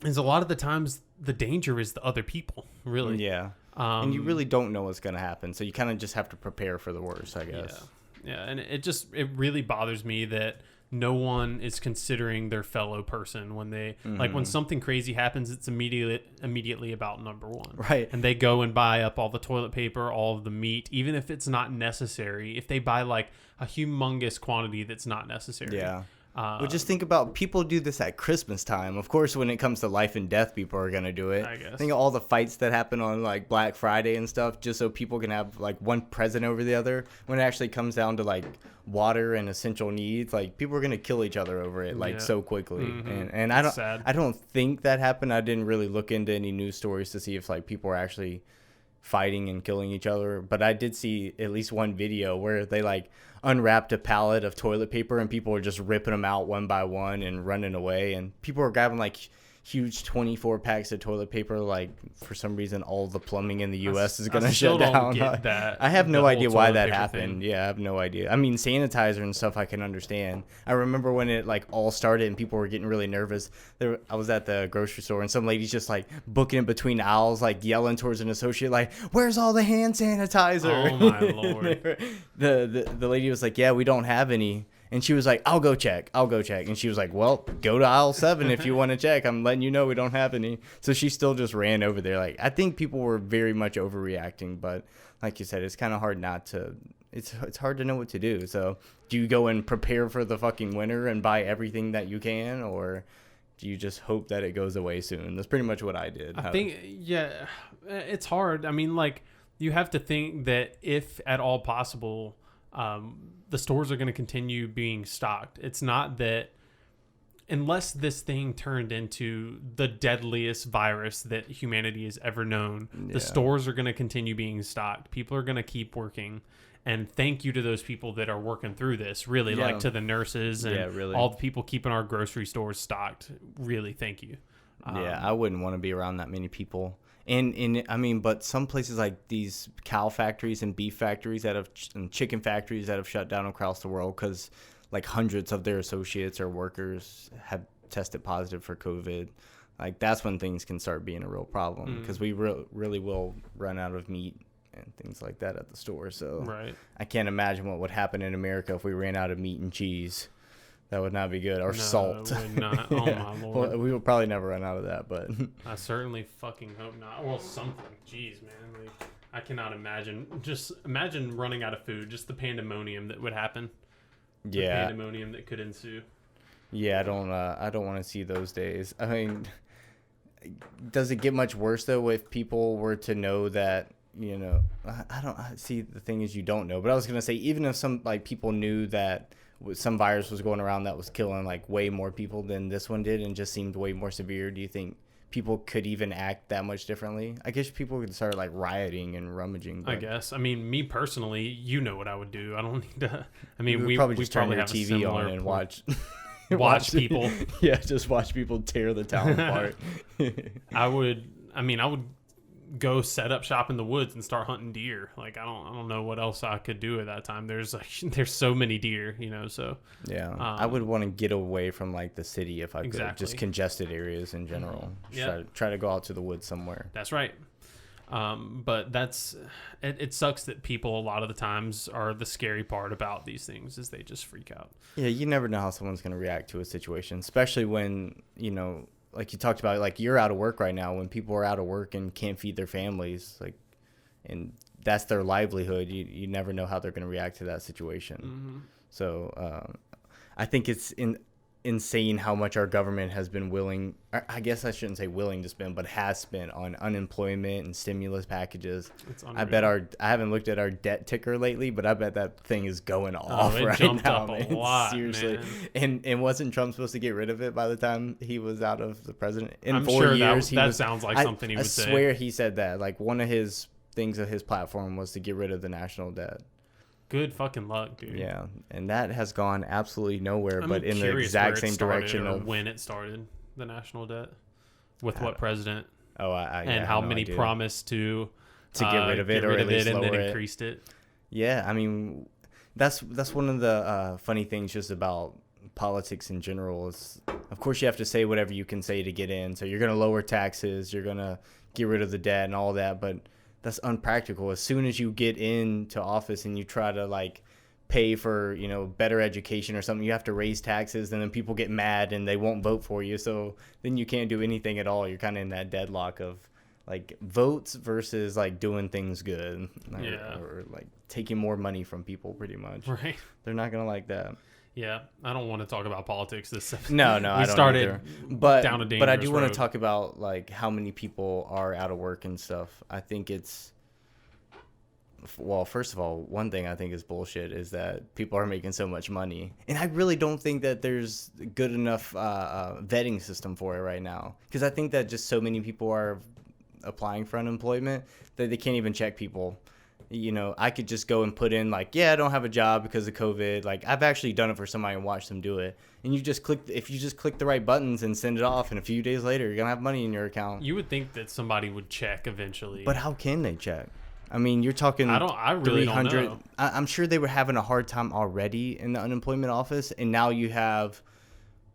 Is a lot of the times the danger is the other people, really. Yeah. And you really don't know what's going to happen. So you kind of just have to prepare for the worst, I guess. Yeah. And it really bothers me that no one is considering their fellow person when they, like when something crazy happens, it's immediately about number one. Right. And they go and buy up all the toilet paper, all of the meat, even if it's not necessary. If they buy like a humongous quantity that's not necessary. Yeah. Well, just think about people do this at Christmas time. Of course, when it comes to life and death, people are gonna do it. I guess. Think of all the fights that happen on like Black Friday and stuff, just so people can have like one present over the other. When it actually comes down to like water and essential needs, like people are gonna kill each other over it like so quickly. And I don't think that happened. I didn't really look into any news stories to see if like people were actually fighting and killing each other, but I did see at least one video where they like unwrapped a pallet of toilet paper and people were just ripping them out one by one and running away, and people were grabbing like huge 24 packs of toilet paper. Like for some reason all the plumbing in the US is gonna shut down. I have no idea why that happened. Yeah, I have no idea. I mean, sanitizer and stuff I can understand. I remember when it like all started and people were getting really nervous. I was at the grocery store and some lady's just like booking it between aisles, like yelling towards an associate like, where's all the hand sanitizer? Oh my lord. The lady was like, yeah, we don't have any. And she was like, I'll go check. And she was like, well, go to aisle 7 if you want to check. I'm letting you know we don't have any. So she still just ran over there. Like, I think people were very much overreacting. But like you said, it's kind of hard not to. It's hard to know what to do. So do you go and prepare for the fucking winter and buy everything that you can? Or do you just hope that it goes away soon? That's pretty much what I did. I think, yeah, it's hard. I mean, like, you have to think that if at all possible, the stores are going to continue being stocked. It's not that unless this thing turned into the deadliest virus that humanity has ever known, the stores are going to continue being stocked. People are going to keep working. And thank you to those people that are working through this, really, like to the nurses and all the people keeping our grocery stores stocked. Really, thank you. I wouldn't want to be around that many people. And I mean, but some places like these cow factories and beef factories and chicken factories that have shut down across the world because like hundreds of their associates or workers have tested positive for COVID. Like that's when things can start being a real problem because we really will run out of meat and things like that at the store. So I can't imagine what would happen in America if we ran out of meat and cheese. That would not be good. Or salt. It would not. Oh, my Lord. Well, we will probably never run out of that, but... I certainly fucking hope not. Well, something. Jeez, man. Like, I cannot imagine. Just imagine running out of food. Just the pandemonium that would happen. The pandemonium that could ensue. Yeah, I don't want to see those days. I mean, does it get much worse, though, if people were to know that, you know... I don't... See, the thing is you don't know. But I was going to say, even if some, like, people knew that... some virus was going around that was killing like way more people than this one did and just seemed way more severe, do you think people could even act that much differently? I guess people could start like rioting and rummaging. I guess. I mean, me personally, you know what I would do. I don't need to. I mean, we probably just turn your have TV on and watch people. Yeah, just watch people tear the town apart. I would go set up shop in the woods and start hunting deer. Like I don't know what else I could do at that time. There's so many deer, you know. So yeah, I would want to get away from like the city if I could. Just congested areas in general. Try to go out to the woods somewhere. That's right. But it sucks that people a lot of the times are the scary part about these things is they just freak out. Yeah, you never know how someone's going to react to a situation, especially when, you know, like you talked about, like you're out of work right now. When people are out of work and can't feed their families, like, and that's their livelihood, you never know how they're going to react to that situation. So I think it's insane how much our government has been willing, I guess I shouldn't say willing to spend, but has spent on unemployment and stimulus packages. I haven't looked at our debt ticker lately, but I bet that thing is going off right jumped now. Up a lot, seriously, man. And wasn't Trump supposed to get rid of it by the time he was out of the president? I'm 4 sure years, that sounds like something he would say. I swear he said that. Like one of his things of his platform was to get rid of the national debt. Good fucking luck, dude. Yeah, and that has gone absolutely nowhere, but in the exact same direction of when it started, the national debt, with what president? Oh, and how many promised to get rid of it, or at least and lower then it. Increased it. Yeah, I mean, that's one of the funny things just about politics in general is, of course, you have to say whatever you can say to get in. So you're gonna lower taxes, you're gonna get rid of the debt and all that, but that's unpractical. As soon as you get into office and you try to like pay for, you know, better education or something, you have to raise taxes, and then people get mad and they won't vote for you. So then you can't do anything at all. You're kind of in that deadlock of like votes versus like doing things good, or like taking more money from people pretty much. Right. They're not going to like that. Yeah, I don't want to talk about politics this episode. No, I don't either. But down a but I do dangerous want road. to talk about like how many people are out of work and stuff. I think it's well, first of all, one thing I think is bullshit is that people are making so much money, and I really don't think that there's good enough vetting system for it right now, because I think that just so many people are applying for unemployment that they can't even check people. You know, I could just go and put in like, yeah, I don't have a job because of COVID. Like, I've actually done it for somebody and watched them do it. And you just click, if you just click the right buttons and send it off, and a few days later, you're going to have money in your account. You would think that somebody would check eventually. But how can they check? I mean, you're talking I really don't know. I'm sure they were having a hard time already in the unemployment office. And now you have,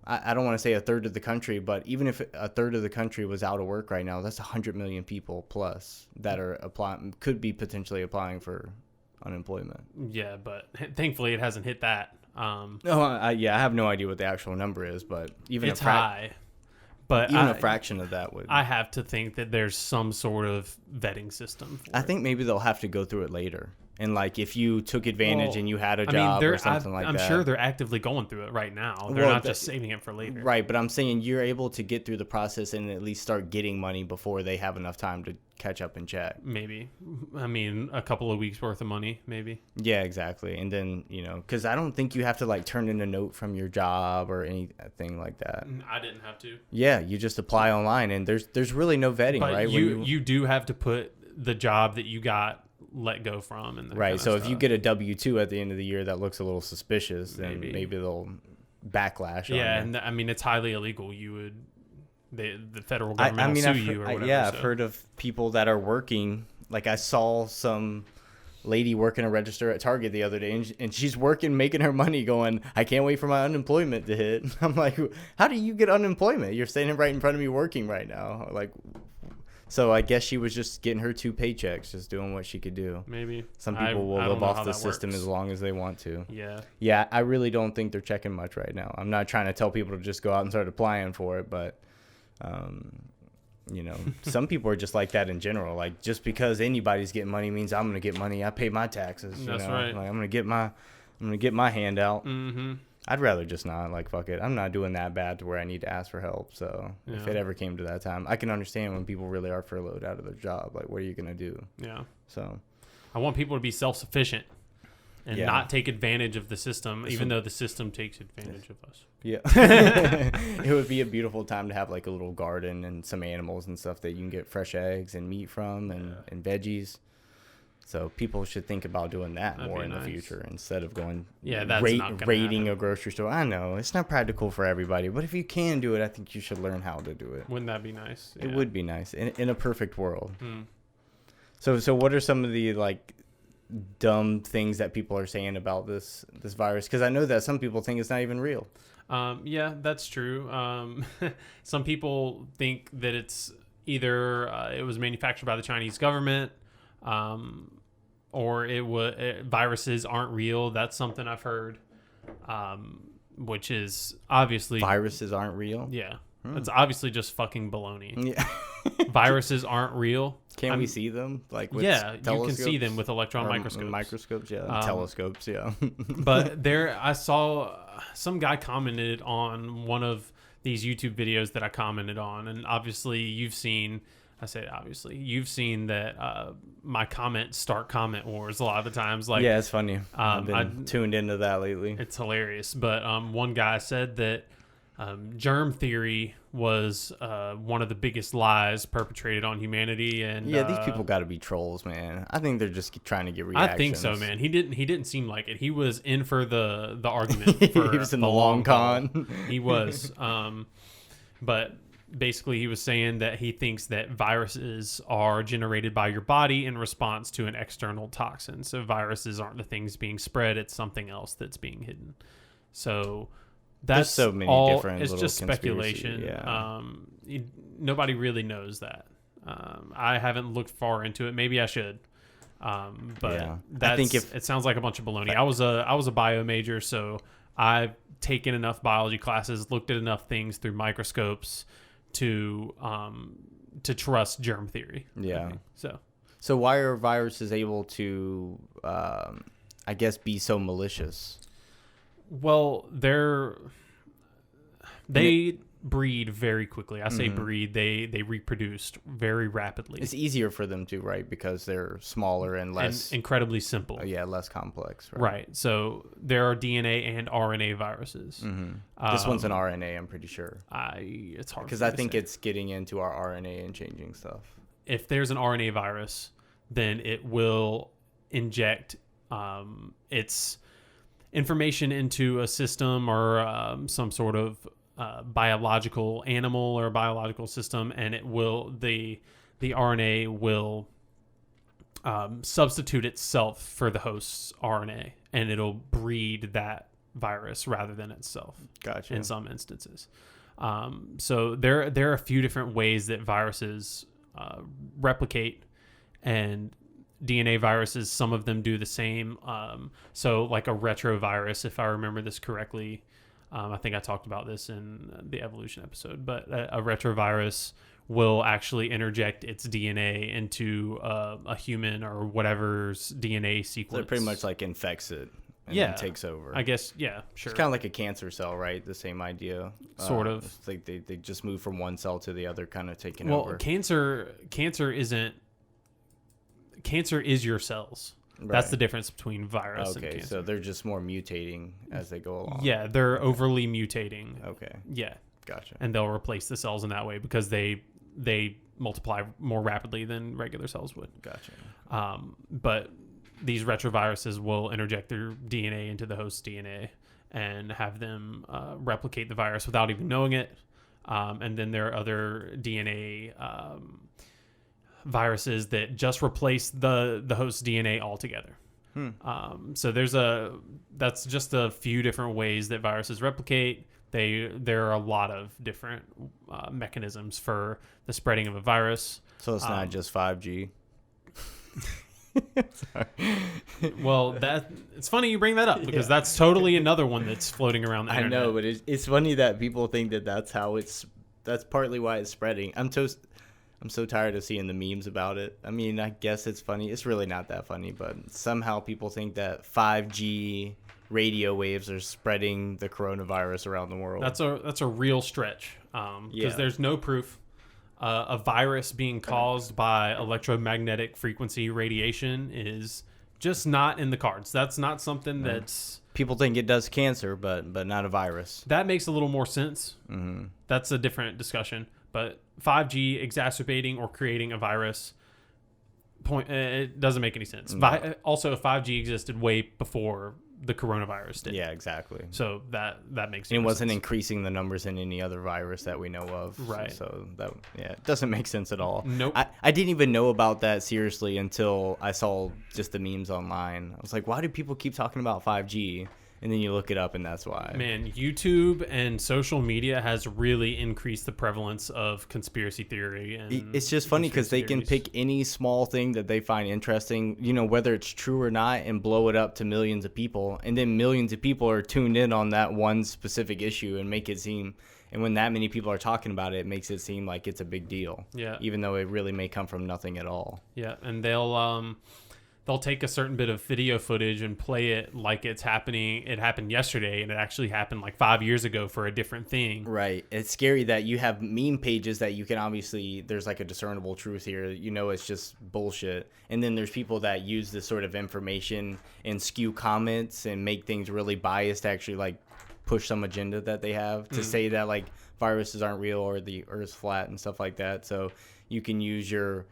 I don't want to say a third of the country, but even if a third of the country was out of work right now, that's 100 million people plus that are applying, could be potentially applying for unemployment. Yeah, but thankfully it hasn't hit that. I have no idea what the actual number is, but even it's high. But even a fraction of that would. I have to think that there's some sort of vetting system. I think maybe they'll have to go through it later. And like if you took advantage and you had a job or something like that. I'm sure they're actively going through it right now. They're not just saving it for later. Right, but I'm saying you're able to get through the process and at least start getting money before they have enough time to catch up and check. Maybe. I mean, a couple of weeks worth of money, maybe. Yeah, exactly. And then, you know, because I don't think you have to like turn in a note from your job or anything like that. I didn't have to. Yeah, you just apply online and there's really no vetting, but right? You do have to put the job that you got let go from, and right. So if you get a W-2 at the end of the year that looks a little suspicious, then maybe they'll backlash. Yeah, on and I mean it's highly illegal. You would the federal government will sue you or whatever. I've heard of people that are working. Like I saw some lady working a register at Target the other day, and she's working, making her money, going, I can't wait for my unemployment to hit. I'm like, how do you get unemployment? You're standing right in front of me working right now. Like. So I guess she was just getting her 2 paychecks, just doing what she could do. Maybe. Some people will live off the system as long as they want to. Yeah. Yeah, I really don't think they're checking much right now. I'm not trying to tell people to just go out and start applying for it, but, you know, some people are just like that in general. Like, just because anybody's getting money means I'm going to get money. I pay my taxes. That's right. Like, I'm going to get my handout. Mm-hmm. I'd rather just not, like, fuck it. I'm not doing that bad to where I need to ask for help. So if it ever came to that time, I can understand when people really are furloughed out of their job. Like, what are you going to do? Yeah. So I want people to be self-sufficient and not take advantage of the system, even though the system takes advantage of us. Yeah. It would be a beautiful time to have, like, a little garden and some animals and stuff that you can get fresh eggs and meat from and veggies. So people should think about doing that more in the future instead of going raiding a grocery store. I know it's not practical for everybody, but if you can do it, I think you should learn how to do it. Wouldn't that be nice? It would be nice in a perfect world. So what are some of the like dumb things that people are saying about this virus? Because I know that some people think it's not even real. Yeah, that's true. Some people think that it's either it was manufactured by the Chinese government. Or viruses aren't real. That's something I've heard, which is obviously viruses aren't real. Yeah, it's obviously just fucking baloney. Yeah, viruses aren't real. Can we see them? Like with you can see them with electron microscopes. Microscopes, yeah, telescopes, yeah. But I saw some guy commented on one of these YouTube videos that I commented on, and obviously you've seen that my comments start comment wars a lot of the times. Like, yeah, it's funny. I've been tuned into that lately. It's hilarious. But one guy said that germ theory was one of the biggest lies perpetrated on humanity. And yeah, these people got to be trolls, man. I think they're just trying to get reactions. I think so, man. He didn't seem like it. He was in for the argument. He was in the long con. He was. But basically, he was saying that he thinks that viruses are generated by your body in response to an external toxin. So viruses aren't the things being spread; it's something else that's being hidden. So that's so many different. It's just speculation. Yeah. Nobody really knows that. I haven't looked far into it. Maybe I should. But I think it sounds like a bunch of baloney. I was a bio major, so I've taken enough biology classes, looked at enough things through microscopes to trust germ theory. Yeah. So why are viruses able to, I guess, be so malicious? Well, they breed very quickly. I say breed. They reproduced very rapidly. It's easier for them to, right? Because they're smaller and less... And incredibly simple. Less complex. Right. So there are DNA and RNA viruses. This one's an RNA, I'm pretty sure. It's hard. Because I think it's getting into our RNA and changing stuff. If there's an RNA virus, then it will inject its information into a system or some sort of biological animal or biological system, and it will the RNA will substitute itself for the host's RNA, and it'll breed that virus rather than itself. Gotcha. In some instances. So there are a few different ways that viruses replicate, and DNA viruses, some of them do the same. So like a retrovirus, if I remember this correctly, I think I talked about this in the evolution episode, but a retrovirus will actually interject its DNA into a human or whatever's DNA sequence. So it pretty much like infects it and then takes over. I guess, yeah, sure. It's kind of like a cancer cell, right? The same idea. Sort of. It's like they just move from one cell to the other, kind of taking over. Well, cancer is your cells. Right. That's the difference between virus and cancer. Okay, so they're just more mutating as they go along. Yeah, they're overly mutating. Okay. Yeah. Gotcha. And they'll replace the cells in that way because they multiply more rapidly than regular cells would. Gotcha. But these retroviruses will interject their DNA into the host's DNA and have them replicate the virus without even knowing it. And then there are other DNA viruses that just replace the host's DNA altogether. So that's just a few different ways that viruses replicate. There are a lot of different mechanisms for the spreading of a virus. So it's not just 5G. Well, it's funny you bring that up because that's totally another one that's floating around the internet. I know, but it's funny that people think that's partly why it's spreading. I'm so tired of seeing the memes about it. I mean, I guess it's funny. It's really not that funny, but somehow people think that 5G radio waves are spreading the coronavirus around the world. That's a real stretch because there's no proof. A virus being caused by electromagnetic frequency radiation is just not in the cards. That's not something that's... People think it does cancer, but not a virus. That makes a little more sense. Mm-hmm. That's a different discussion. But 5G exacerbating or creating a virus, it doesn't make any sense. No. Also, 5G existed way before the coronavirus did. Yeah, exactly. So that makes sense. It wasn't increasing the numbers in any other virus that we know of. Right. So it doesn't make sense at all. Nope. I didn't even know about that seriously until I saw just the memes online. I was like, why do people keep talking about 5G? And then you look it up, and that's why. Man, YouTube and social media has really increased the prevalence of conspiracy theory. And it's just funny because they can pick any small thing that they find interesting, whether it's true or not, and blow it up to millions of people. And then millions of people are tuned in on that one specific issue and make it seem... And when that many people are talking about it, it makes it seem like it's a big deal. Yeah. Even though it really may come from nothing at all. Yeah, and they'll take a certain bit of video footage and play it like it's happening. It happened yesterday, and it actually happened like 5 years ago for a different thing. Right. It's scary that you have meme pages that you can obviously, there's like a discernible truth here. It's just bullshit. And then there's people that use this sort of information and skew comments and make things really biased to actually like push some agenda that they have to say that like viruses aren't real or the Earth's flat and stuff like that. So you can use your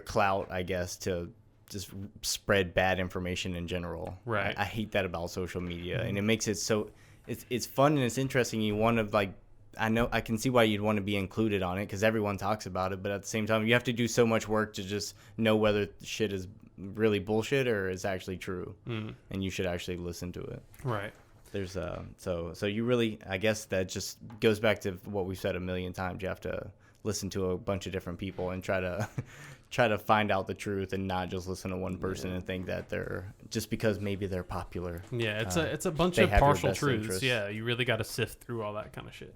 clout, I guess, to just spread bad information in general. Right. I hate that about social media, and it makes it so it's fun and it's interesting. You want to like, I can see why you'd want to be included on it because everyone talks about it, but at the same time, you have to do so much work to just know whether shit is really bullshit or is actually true, and you should actually listen to it. Right. There's so you really, I guess that just goes back to what we've said a million times. You have to listen to a bunch of different people and try to find out the truth and not just listen to one person and think that they're just because maybe they're popular. Yeah, it's a bunch of partial truths. Interest. Yeah, you really got to sift through all that kind of shit.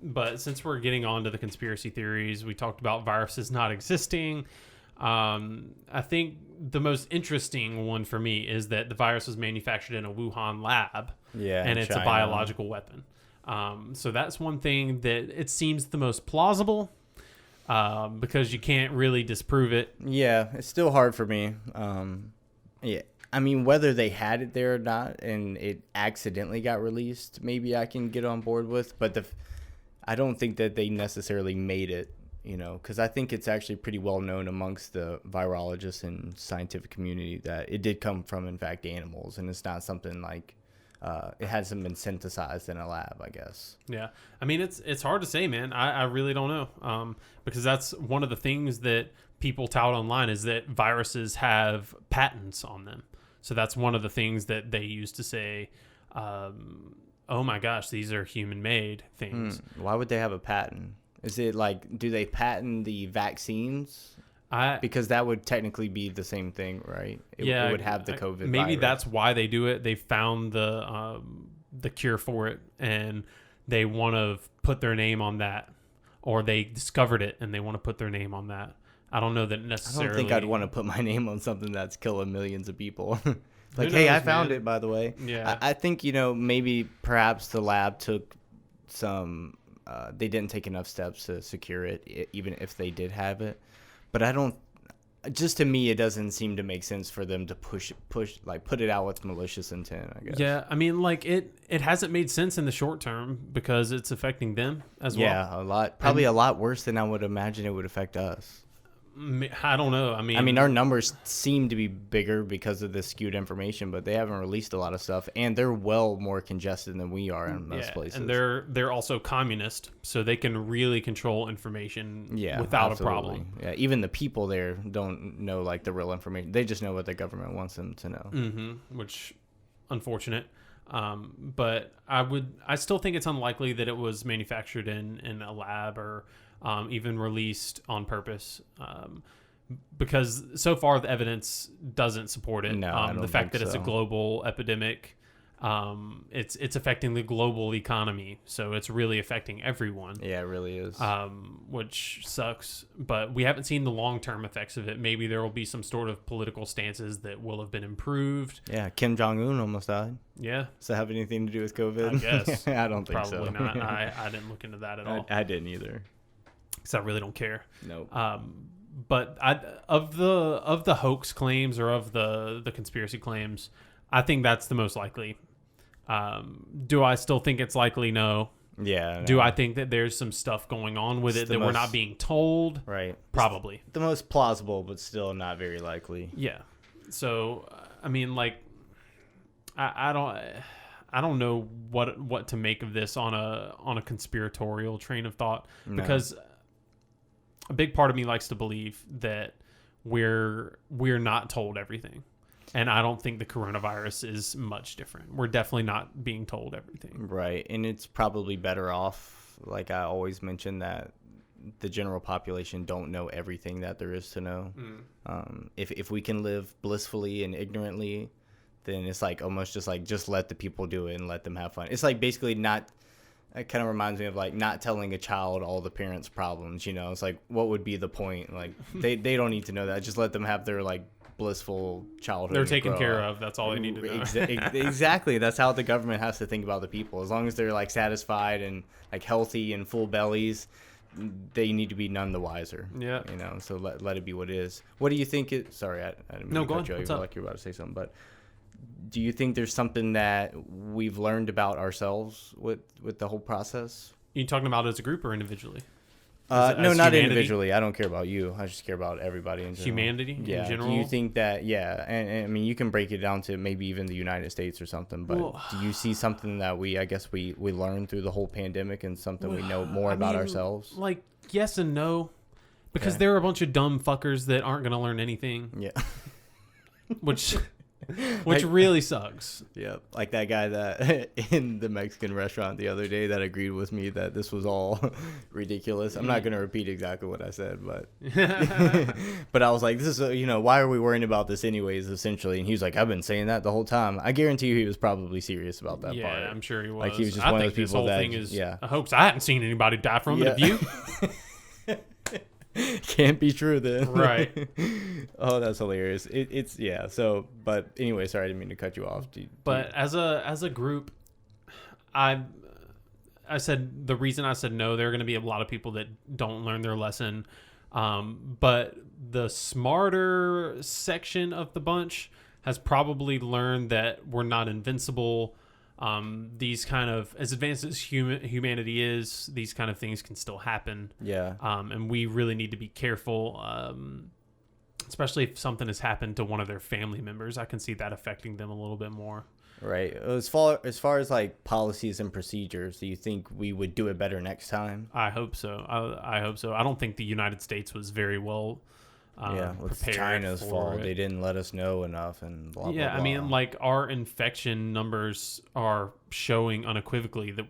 But since we're getting on to the conspiracy theories, we talked about viruses not existing. I think the most interesting one for me is that the virus was manufactured in a Wuhan lab, and it's China. a biological weapon. So that's one thing that it seems the most plausible, because you can't really disprove it. Yeah, it's still hard for me. Yeah, I mean, whether they had it there or not, and it accidentally got released, maybe I can get on board with. But I don't think that they necessarily made it. Because I think it's actually pretty well known amongst the virologists and scientific community that it did come from, in fact, animals, and it's not something like it hasn't been synthesized in a lab, I guess. Yeah, I mean, it's hard to say, man. I really don't know, because that's one of the things that people tout online is that viruses have patents on them. So that's one of the things that they use to say, oh my gosh, these are human-made things. Why would they have a patent? Is it like, do they patent the vaccines? Because that would technically be the same thing, right? It would have the COVID maybe virus. That's why they do it. They found the cure for it, and they want to put their name on that, or they discovered it and they want to put their name on that. I don't know that necessarily. I don't think I'd want to put my name on something that's killing millions of people. Like, knows, hey, I found man? it, by the way. Yeah. I think, maybe perhaps the lab took some, they didn't take enough steps to secure it, even if they did have it. But just to me, it doesn't seem to make sense for them to push, like put it out with malicious intent, I guess. Yeah, I mean, like it hasn't made sense in the short term because it's affecting them as well. Yeah, a lot, probably a lot worse than I would imagine it would affect us. I don't know. I mean, our numbers seem to be bigger because of the skewed information, but they haven't released a lot of stuff, and they're well more congested than we are in most places. And they're also communist, so they can really control information without a problem. Yeah, even the people there don't know like the real information. They just know what the government wants them to know. Which, unfortunate. But I still think it's unlikely that it was manufactured in a lab or even released on purpose, because so far the evidence doesn't support it. No, I don't the fact think that it's a global epidemic, it's affecting the global economy, so it's really affecting everyone. Yeah, it really is. Which sucks, but we haven't seen the long-term effects of it. Maybe there will be some sort of political stances that will have been improved. Yeah, Kim Jong-un almost died. Yeah. Does that have anything to do with COVID? I guess. I don't think Probably so. not. I didn't look into that at all. I didn't either. Because I really don't care. Nope. But of the hoax claims or of the conspiracy claims, I think that's the most likely. Do I still think it's likely? No. Yeah. No. Do I think that there's some stuff going on with it that we're not being told? Right. Probably. It's the most plausible, but still not very likely. Yeah. So, I mean, like, I don't know what to make of this on a conspiratorial train of thought, because a big part of me likes to believe that we're not told everything. And I don't think the coronavirus is much different. We're definitely not being told everything. Right. And it's probably better off, like I always mention, that the general population don't know everything that there is to know. If we can live blissfully and ignorantly, then it's like almost just let the people do it and let them have fun. It's like basically not. It kind of reminds me of like not telling a child all the parents' problems. It's like, what would be the point? Like they don't need to know that. Just let them have their like blissful childhood. They're taken care of. That's all they need to know. Exactly. That's how the government has to think about the people. As long as they're like satisfied and like healthy and full bellies, they need to be none the wiser. Yeah. So let it be what it is. What do you think sorry, I didn't mean to cut you off. You feel like you're about to say something, but do you think there's something that we've learned about ourselves with the whole process? You talking about as a group or individually? No, not humanity? individually. I don't care about you. I just care about everybody in general. Humanity in general? Do you think that, and I mean, you can break it down to maybe even the United States or something, but do you see something that we learned through the whole pandemic and something we know more about ourselves? Like, yes and no. Because there are a bunch of dumb fuckers that aren't going to learn anything. Yeah. Which really sucks. Yeah, like that guy that in the Mexican restaurant the other day that agreed with me that this was all ridiculous. I'm not going to repeat exactly what I said, but but I was like, this is why are we worrying about this anyways, essentially? And he was like, I've been saying that the whole time. I guarantee you he was probably serious about that part. Yeah, I'm sure he was. Like he was just one of those people this whole thing is a hoax. I hadn't seen anybody die from it. Have you? Can't be true then. Right. Oh, that's hilarious. It's yeah. So, but anyway, sorry, I didn't mean to cut you off. But as a group, I said the reason I said no, there are going to be a lot of people that don't learn their lesson. But the smarter section of the bunch has probably learned that we're not invincible. These kind of, as advanced as humanity is, these kind of things can still happen. Yeah. And we really need to be careful, especially if something has happened to one of their family members. I can see that affecting them a little bit more. Right. As far as like policies and procedures, do you think we would do it better next time? I hope so. I hope so. I don't think the United States was very well It's prepared China's for fault. it. They didn't let us know enough, and blah, Yeah, blah, blah. I mean, like our infection numbers are showing unequivocally that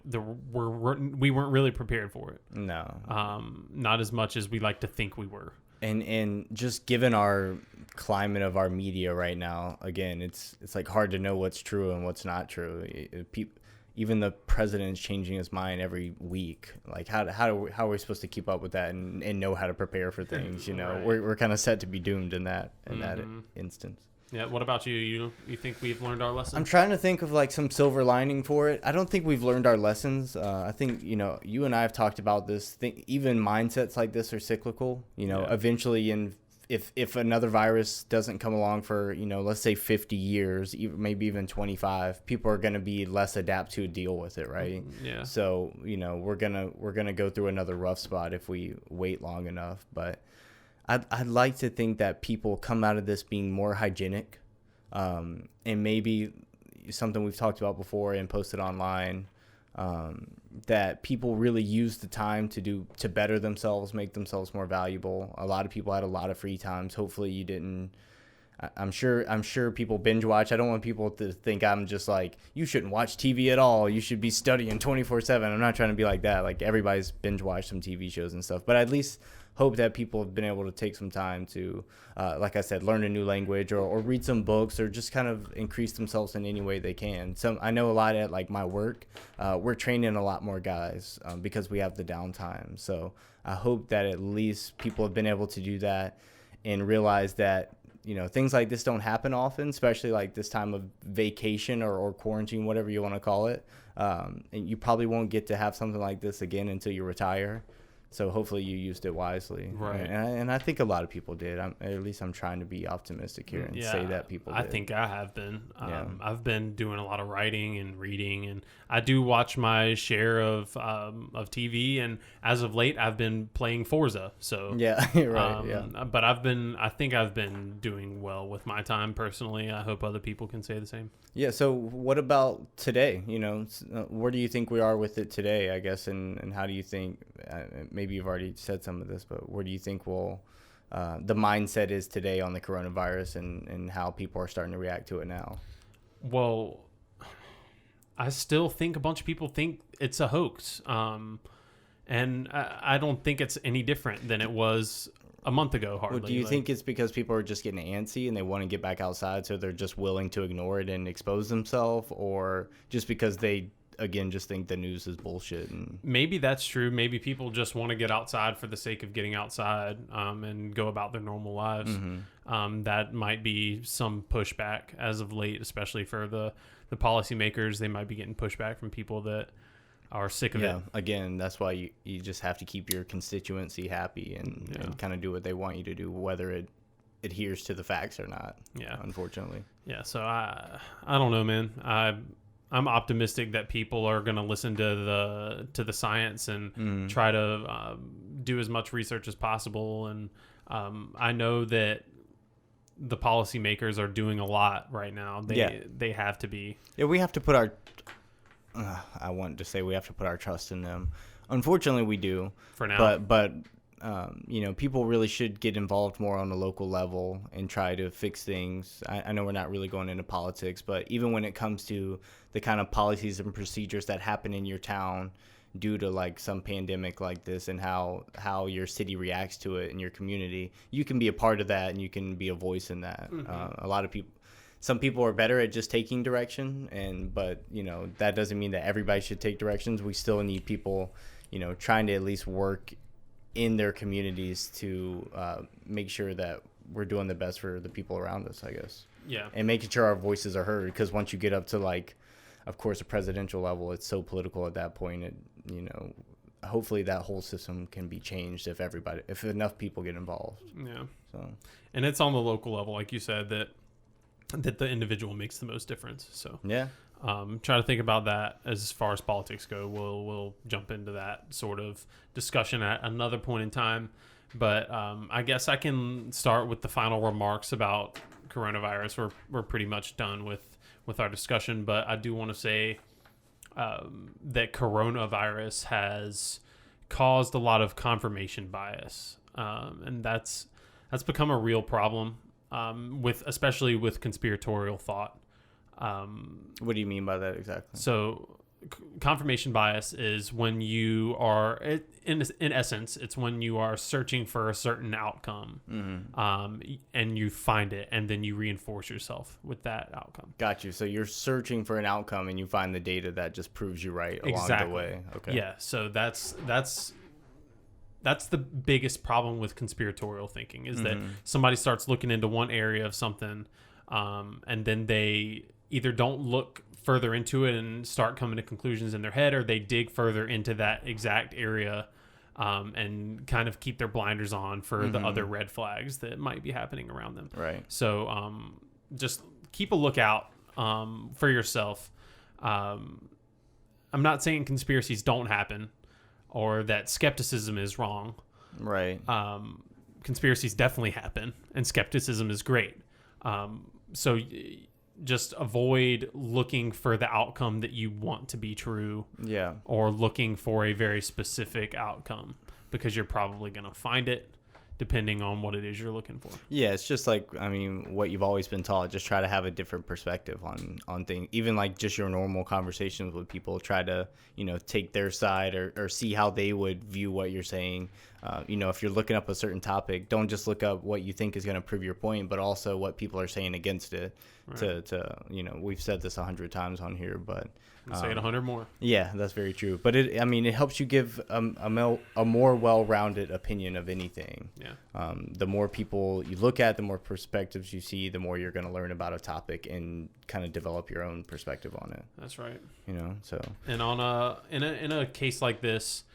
we weren't really prepared for it. No. Not as much as we like to think we were. And just given our climate of our media right now, again, it's like hard to know what's true and what's not true. Even the president's changing his mind every week. Like how are we supposed to keep up with that and know how to prepare for things? You know, Right. we're kind of set to be doomed in that instance. Yeah. What about you? You think we've learned our lesson? I'm trying to think of like some silver lining for it. I don't think we've learned our lessons. I think, you and I have talked about this. Even mindsets like this are cyclical. Yeah. Eventually, if another virus doesn't come along for, let's say 50 years, maybe even 25, people are going to be less adapt to deal with it, right? Yeah. So, we're gonna go through another rough spot if we wait long enough. But I'd like to think that people come out of this being more hygienic, and maybe something we've talked about before and posted online, that people really use the time to better themselves, make themselves more valuable. A lot of people had a lot of free times. Hopefully you didn't. I'm sure people binge watch. I don't want people to think I'm just like, you shouldn't watch TV at all. You should be studying 24/7. I'm not trying to be like that. Like everybody's binge watched some TV shows and stuff, but at least hope that people have been able to take some time to, like I said, learn a new language or read some books or just kind of increase themselves in any way they can. I know a lot at like my work, we're training a lot more guys because we have the downtime. So I hope that at least people have been able to do that and realize that, things like this don't happen often, especially like this time of vacation or quarantine, whatever you want to call it. And you probably won't get to have something like this again until you retire. So hopefully you used it wisely. Right. And I think a lot of people did. At least I'm trying to be optimistic here and say that people did. I think I have been. Yeah. I've been doing a lot of writing and reading, and I do watch my share of TV. And as of late, I've been playing Forza. So yeah, right. Yeah. But I think I've been doing well with my time personally. I hope other people can say the same. Yeah. So what about today? Where do you think we are with it today, I guess, and how do you think, maybe you've already said some of this, but where do you think the mindset is today on the coronavirus and how people are starting to react to it now? Well, I still think a bunch of people think it's a hoax. And I don't think it's any different than it was a month ago, hardly. Well, do you think it's because people are just getting antsy and they want to get back outside, so they're just willing to ignore it and expose themselves, or just because they, again, just think the news is bullshit? And maybe that's true. Maybe people just want to get outside for the sake of getting outside, and go about their normal lives. Mm-hmm. That might be some pushback as of late, especially for the policymakers. They might be getting pushback from people that are sick of it. Again, that's why you just have to keep your constituency happy and kind of do what they want you to do, whether it adheres to the facts or not. Yeah, unfortunately. Yeah, so I don't know, man. I'm optimistic that people are going to listen to the science and try to do as much research as possible. And I know that the policymakers are doing a lot right now. They have to be. Yeah, we have to put our. I want to say we have to put our trust in them. Unfortunately, we do. For now. But people really should get involved more on the local level and try to fix things. I know we're not really going into politics, but even when it comes to the kind of policies and procedures that happen in your town due to like some pandemic like this and how your city reacts to it in your community, you can be a part of that and you can be a voice in that. A lot of people. Some people are better at just taking direction, but that doesn't mean that everybody should take directions. We still need people, trying to at least work in their communities to make sure that we're doing the best for the people around us, I guess. Yeah. And making sure our voices are heard, because once you get up to, like, of course, a presidential level, it's so political at that point. Hopefully that whole system can be changed if enough people get involved. Yeah. So, and it's on the local level, like you said, that the individual makes the most difference. So yeah. Try to think about that as far as politics go. We'll jump into that sort of discussion at another point in time. But I guess I can start with the final remarks about coronavirus. We're pretty much done with our discussion, but I do want to say that coronavirus has caused a lot of confirmation bias, and that's become a real problem especially with conspiratorial thought. What do you mean by that exactly? So confirmation bias is when you are, in essence, it's when you are searching for a certain outcome, and you find it, and then you reinforce yourself with that outcome. Got you. So you're searching for an outcome, and you find the data that just proves you right along the way. Okay. Yeah. So that's the biggest problem with conspiratorial thinking is that somebody starts looking into one area of something, and then they either don't look further into it and start coming to conclusions in their head, or they dig further into that exact area and kind of keep their blinders on for the other red flags that might be happening around them. Right. So just keep a lookout for yourself. I'm not saying conspiracies don't happen or that skepticism is wrong. Right. Conspiracies definitely happen, and skepticism is great. So just avoid looking for the outcome that you want to be true. Yeah. Or looking for a very specific outcome, because you're probably going to find it depending on what it is you're looking for. Yeah, it's just like, what you've always been taught. Just try to have a different perspective on things. Even like just your normal conversations with people, try to, take their side or see how they would view what you're saying. If you're looking up a certain topic, don't just look up what you think is going to prove your point, but also what people are saying against it. Right. To we've said this 100 times on here, but say it 100 more. Yeah, that's very true. But it helps you give a more well-rounded opinion of anything. Yeah. The more people you look at, the more perspectives you see, the more you're going to learn about a topic and kind of develop your own perspective on it. That's right. So. And in a case like this,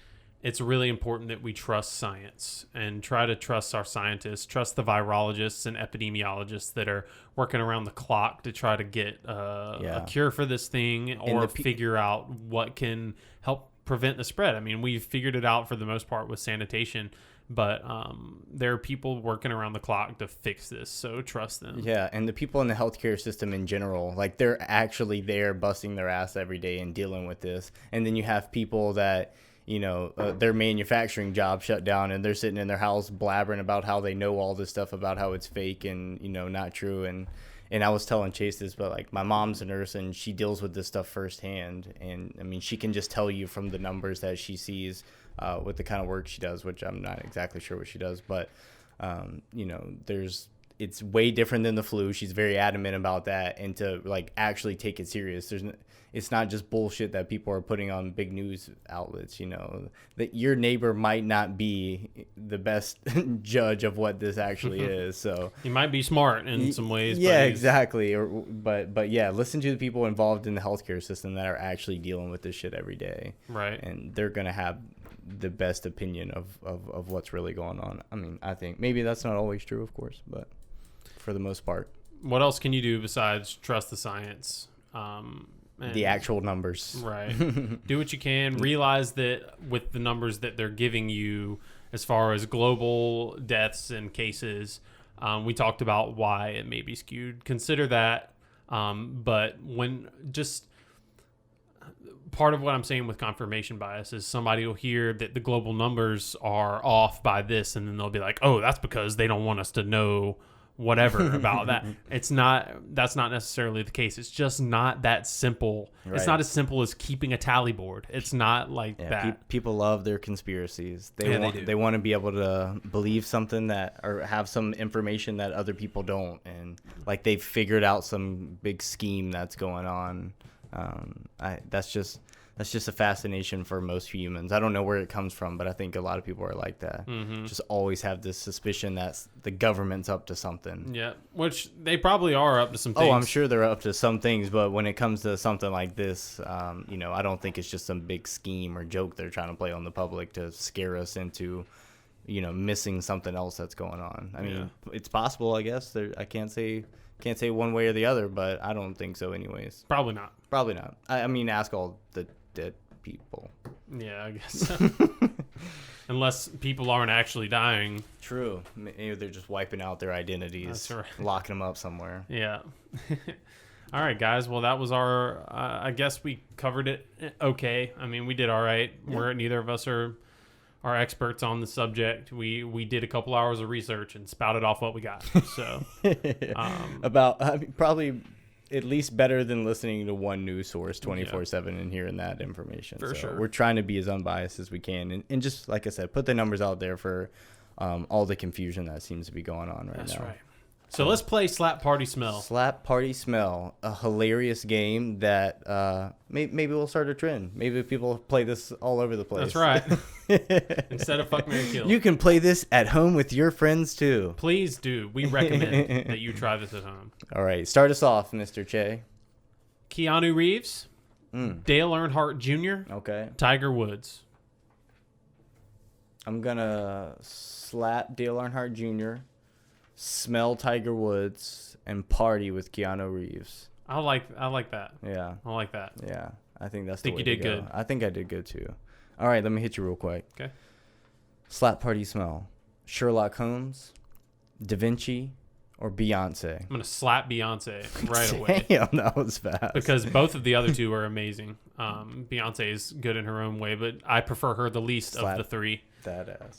it's really important that we trust science and try to trust our scientists, trust the virologists and epidemiologists that are working around the clock to try to get a cure for this thing or figure out what can help prevent the spread. We've figured it out for the most part with sanitation, but there are people working around the clock to fix this, so trust them. Yeah, and the people in the healthcare system in general, like they're actually there busting their ass every day and dealing with this. And then you have people that their manufacturing job shut down and they're sitting in their house blabbering about how they know all this stuff about how it's fake and, not true. And I was telling Chase this, but like my mom's a nurse and she deals with this stuff firsthand. And she can just tell you from the numbers that she sees with the kind of work she does, which I'm not exactly sure what she does, but, it's way different than the flu. She's very adamant about that, and to like actually take it serious. It's not just bullshit that people are putting on big news outlets. That your neighbor might not be the best judge of what this actually is. So he might be smart in some ways. Yeah, exactly. But yeah, listen to the people involved in the healthcare system that are actually dealing with this shit every day. Right. And they're gonna have the best opinion of what's really going on. I think maybe that's not always true, of course, but for the most part. What else can you do besides trust the science? The actual numbers. Right. Do what you can. Realize that with the numbers that they're giving you as far as global deaths and cases, we talked about why it may be skewed. Consider that. But when just part of what I'm saying with confirmation bias is somebody will hear that the global numbers are off by this, and then they'll be like, oh, that's because they don't want us to know whatever about that. That's not necessarily the case. It's just not that simple. Right. It's not as simple as keeping a tally board. It's not like that. People love their conspiracies. They want to be able to believe something or have some information that other people don't, and like they've figured out some big scheme that's going on. that's just a fascination for most humans. I don't know where it comes from, but I think a lot of people are like that. Just always have this suspicion that the government's up to something. Yeah, which they probably are up to some things. Oh, I'm sure they're up to some things, but when it comes to something like this, I don't think it's just some big scheme or joke they're trying to play on the public to scare us into, missing something else that's going on. I mean, it's possible, I guess. I can't say one way or the other, but I don't think so anyways. Probably not. Probably not. I mean, ask all the dead people. Yeah, I guess so. Unless people aren't actually dying. True. Maybe they're just wiping out their identities. That's right. Locking them up somewhere. Yeah. All right, guys. Well, that was our, I guess we covered it okay. I mean, we did all right. Yeah. Neither of us are experts on the subject. We did a couple hours of research and spouted off what we got. So probably at least better than listening to one news source 24/7 and hearing that information. For sure. We're trying to be as unbiased as we can and just, like I said, put the numbers out there for all the confusion that seems to be going on right now. That's right. So let's play Slap Party Smell. Slap Party Smell, a hilarious game that maybe we'll start a trend. Maybe people play this all over the place. That's right. Instead of Fuck, Marry, Kill. You can play this at home with your friends too. Please do. We recommend that you try this at home. All right. Start us off, Mr. Che. Keanu Reeves, Dale Earnhardt Jr., okay, Tiger Woods. I'm going to slap Dale Earnhardt Jr., smell Tiger Woods, and party with Keanu Reeves. I like that. Yeah. I like that. Yeah. I think that's the way to go. You did good. I think I did good too. All right, let me hit you real quick. Okay. Slap party smell. Sherlock Holmes, Da Vinci, or Beyonce? I'm going to slap Beyonce right away. Damn, that was fast. Because both of the other two are amazing. Beyonce is good in her own way, but I prefer her the least of the three. That ass.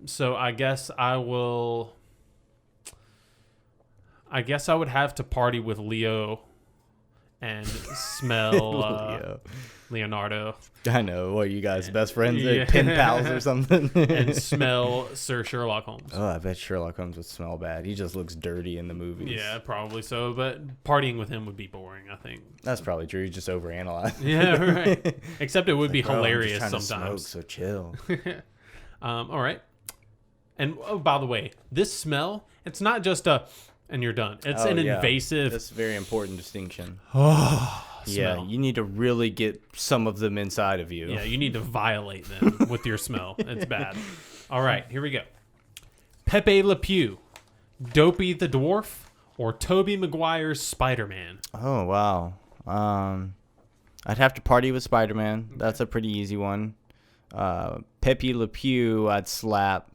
So I guess I would have to party with Leo and smell Leonardo. I know. What, you guys best friends? Yeah. Pen pals or something? And smell Sir Sherlock Holmes. Oh, I bet Sherlock Holmes would smell bad. He just looks dirty in the movies. Yeah, probably so. But partying with him would be boring, I think. That's probably true. You just overanalyze. Yeah, right. Except it would be hilarious I'm just sometimes. To smoke, so chill. All right. And by the way, this smell, it's not just and you're done. It's an invasive. That's a very important distinction. Smell. Yeah, you need to really get some of them inside of you. Yeah, you need to violate them with your smell. It's bad. All right, here we go. Pepe Le Pew, Dopey the Dwarf, or Tobey Maguire's Spider-Man? Oh, wow. I'd have to party with Spider-Man. Okay. That's a pretty easy one. Pepe Le Pew, I'd slap.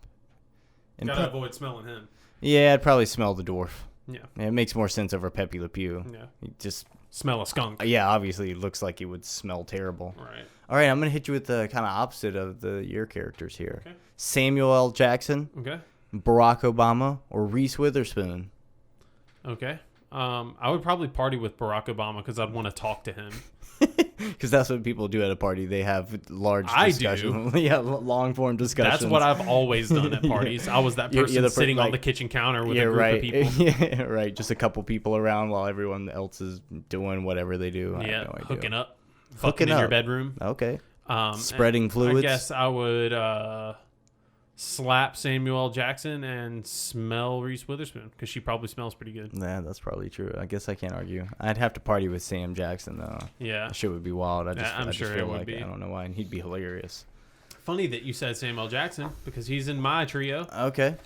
And gotta avoid smelling him. Yeah, I'd probably smell the dwarf. Yeah. It makes more sense over Pepe Le Pew. Yeah. You just smell a skunk. Yeah, obviously it looks like it would smell terrible. Right. All right, I'm going to hit you with the kind of opposite of your characters here. Okay. Samuel L. Jackson, okay, Barack Obama, or Reese Witherspoon. Okay. I would probably party with Barack Obama because I'd want to talk to him. Because that's what people do at a party. They have large discussion. Yeah, long form discussions. That's what I've always done at parties. I was that person sitting on the kitchen counter with a group of people. Yeah, right. Just a couple people around while everyone else is doing whatever they do. Yeah, I have no idea. hooking up. Fucking in your bedroom. Okay. Spreading fluids. I guess I would slap Samuel L. Jackson and smell Reese Witherspoon because she probably smells pretty good. Yeah, that's probably true. I guess I can't argue. I'd have to party with Sam Jackson though. Yeah, that shit would be wild. I'm sure it would be. I don't know why, and he'd be hilarious. Funny that you said Samuel L. Jackson because he's in my trio. Okay.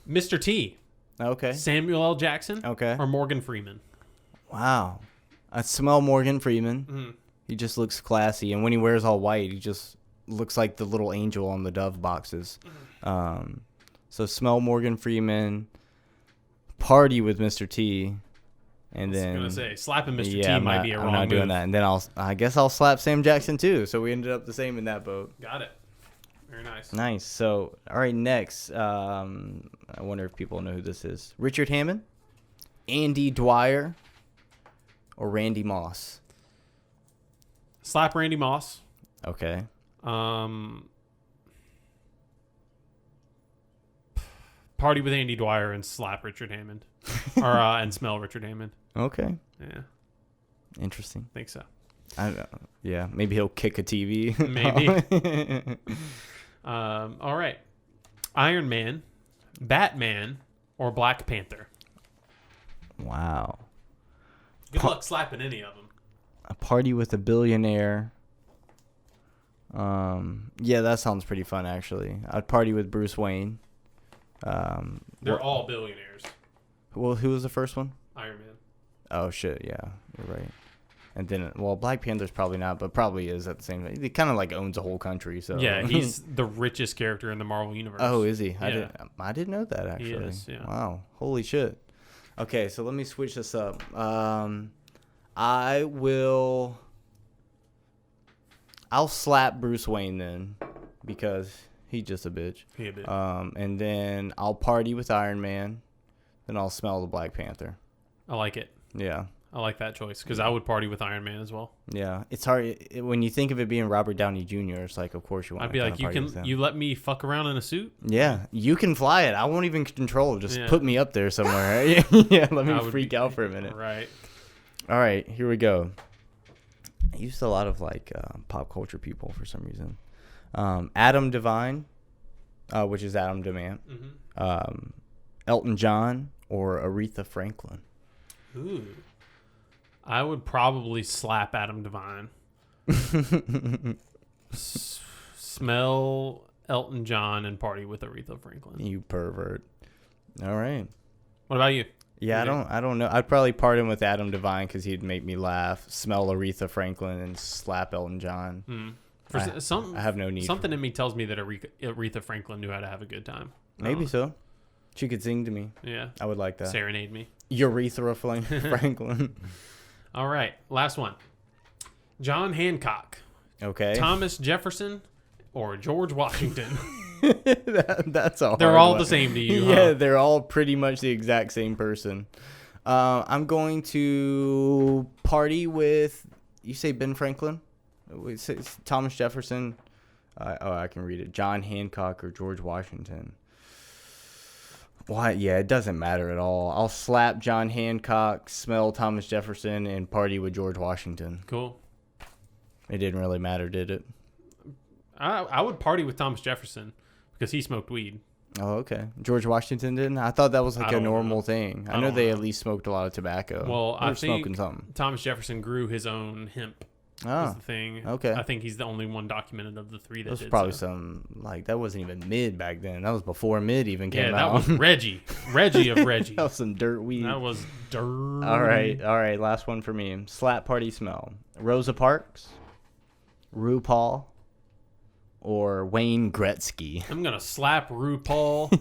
Mr. T. Okay. Samuel L. Jackson. Okay. Or Morgan Freeman. Wow, I smell Morgan Freeman. Mm-hmm. He just looks classy, and when he wears all white, he just looks like the little angel on the Dove boxes. So smell Morgan Freeman, party with Mr. T, and then I was gonna say slapping Mr. T might be a wrong move. I'm not doing that. And then I guess I'll slap Sam Jackson too. So we ended up the same in that boat. Got it. Very nice. Nice. So all right, next. I wonder if people know who this is. Richard Hammond, Andy Dwyer, or Randy Moss. Slap Randy Moss. Okay. Party with Andy Dwyer and slap Richard Hammond, or and smell Richard Hammond. Okay. Yeah. Interesting. Think so. I don't know. Yeah, maybe he'll kick a TV. Maybe. All right. Iron Man, Batman, or Black Panther? Wow. Good luck slapping any of them. A party with a billionaire. Yeah, that sounds pretty fun, actually. I'd party with Bruce Wayne. They're all billionaires. Well, who was the first one? Iron Man. Oh, shit, yeah. You're right. And then, well, Black Panther's probably not, but probably is at the same time. He kind of, like, owns a whole country, so. Yeah, he's the richest character in the Marvel Universe. Oh, is he? Yeah. I didn't know that, actually. He is, yeah. Wow. Holy shit. Okay, so let me switch this up. I'll slap Bruce Wayne then, because he's just a bitch. He a bitch. And then I'll party with Iron Man. Then I'll smell the Black Panther. I like it. Yeah. I like that choice because I would party with Iron Man as well. Yeah, it's hard when you think of it being Robert Downey Jr. It's like, of course you want. I'd be like, you let me fuck around in a suit? Yeah, you can fly it. I won't even control it. Just Yeah. put me up there somewhere. Yeah, let me freak out for a minute. Right. All right, here we go. I used a lot of like pop culture people for some reason. Adam Devine, which is Adam Devine. Mm-hmm. Elton John or Aretha Franklin. Ooh. I would probably slap Adam Devine. Smell Elton John and party with Aretha Franklin. You pervert. All right. What about you? Yeah, I don't know. I'd probably part him with Adam Devine because he'd make me laugh. Smell Aretha Franklin and slap Elton John. I have no need. Something in me tells me that Aretha Franklin knew how to have a good time. Maybe so. She could sing to me. Yeah. I would like that. Serenade me. Urethra Franklin. All right. Last one. John Hancock. Okay. Thomas Jefferson or George Washington. That's all. They're all the same to you, Yeah, huh? they're all pretty much the exact same person. I'm going to party with, you say Ben Franklin? It's Thomas Jefferson. I can read it. John Hancock or George Washington. Why? Yeah, it doesn't matter at all. I'll slap John Hancock, smell Thomas Jefferson, and party with George Washington. Cool. It didn't really matter, did it? I would party with Thomas Jefferson because he smoked weed. Oh, okay. George Washington didn't? I thought that was like a normal thing. I know they at least smoked a lot of tobacco. Well, I think smoking something. Thomas Jefferson grew his own hemp. Was the thing. Okay. I think he's the only one documented of the three that was did probably so. some, like, that wasn't even mid back then. That was before mid even came out. Yeah, that was Reggie. Reggie of Reggie. That was some dirt weed. That was dirt. All right. Last one for me. Slap party smell. Rosa Parks, RuPaul, or Wayne Gretzky. I'm going to slap RuPaul.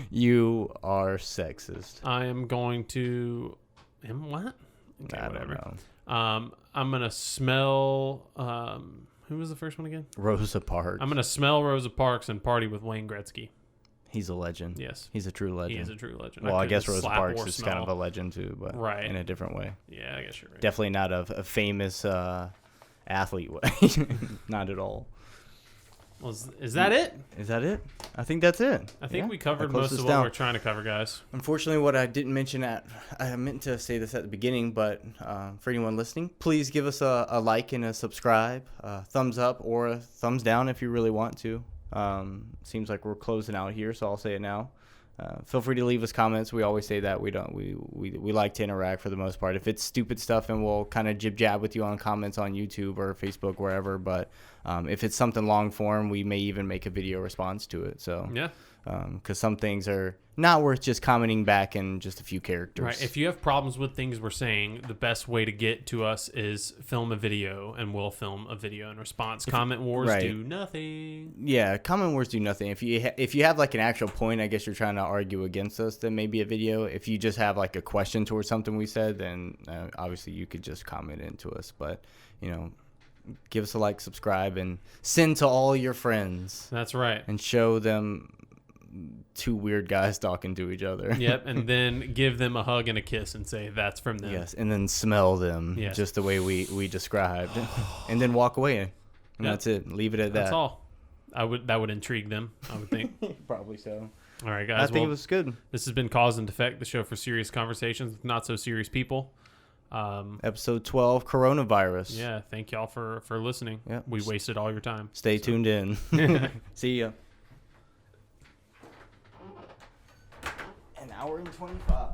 You are sexist. I am going to... What? Okay, I whatever. don't know. I'm going to smell... who was the first one again? Rosa Parks. I'm going to smell Rosa Parks and party with Wayne Gretzky. He's a legend. Yes. He's a true legend. He is a true legend. Well, I guess Rosa slap Parks or is smell. kind of a legend too, but Right. in a different way. Yeah, I guess you're right. Definitely not a famous athlete way. Not at all. Well, is that it? Is that it? I think that's it. I think Yeah, we covered that closes most of down. what we're trying to cover, guys. Unfortunately, what I didn't mention I meant to say this at the beginning, but for anyone listening, please give us a like and a subscribe, thumbs up or a thumbs down if you really want to. Seems like we're closing out here, so I'll say it now. Feel free to leave us comments. We always say that we like to interact for the most part. If it's stupid stuff, and we'll kind of jib jab with you on comments on YouTube or Facebook, wherever. But if it's something long form, we may even make a video response to it. So Yeah. because some things are not worth just commenting back in just a few characters. Right. If you have problems with things we're saying, the best way to get to us is film a video, and we'll film a video in response. Comment wars do nothing. Yeah, comment wars do nothing. If you have like an actual point, I guess you're trying to argue against us, then maybe a video. If you just have like a question towards something we said, then obviously you could just comment into us. But give us a like, subscribe, and send to all your friends. That's right. And show them two weird guys talking to each other. Yep, and then give them a hug and a kiss and say that's from them. Yes, and then smell them just the way we described, and then walk away, and that's it. Leave it at that. That's all. That would intrigue them, I would think. Probably so. All right, guys. I think it was good. This has been Cause and Defect, the show for serious conversations with not so serious people. Episode 12, coronavirus. Yeah, thank y'all for listening. Yep. We wasted all your time. Stay tuned in. See ya. An hour and 25.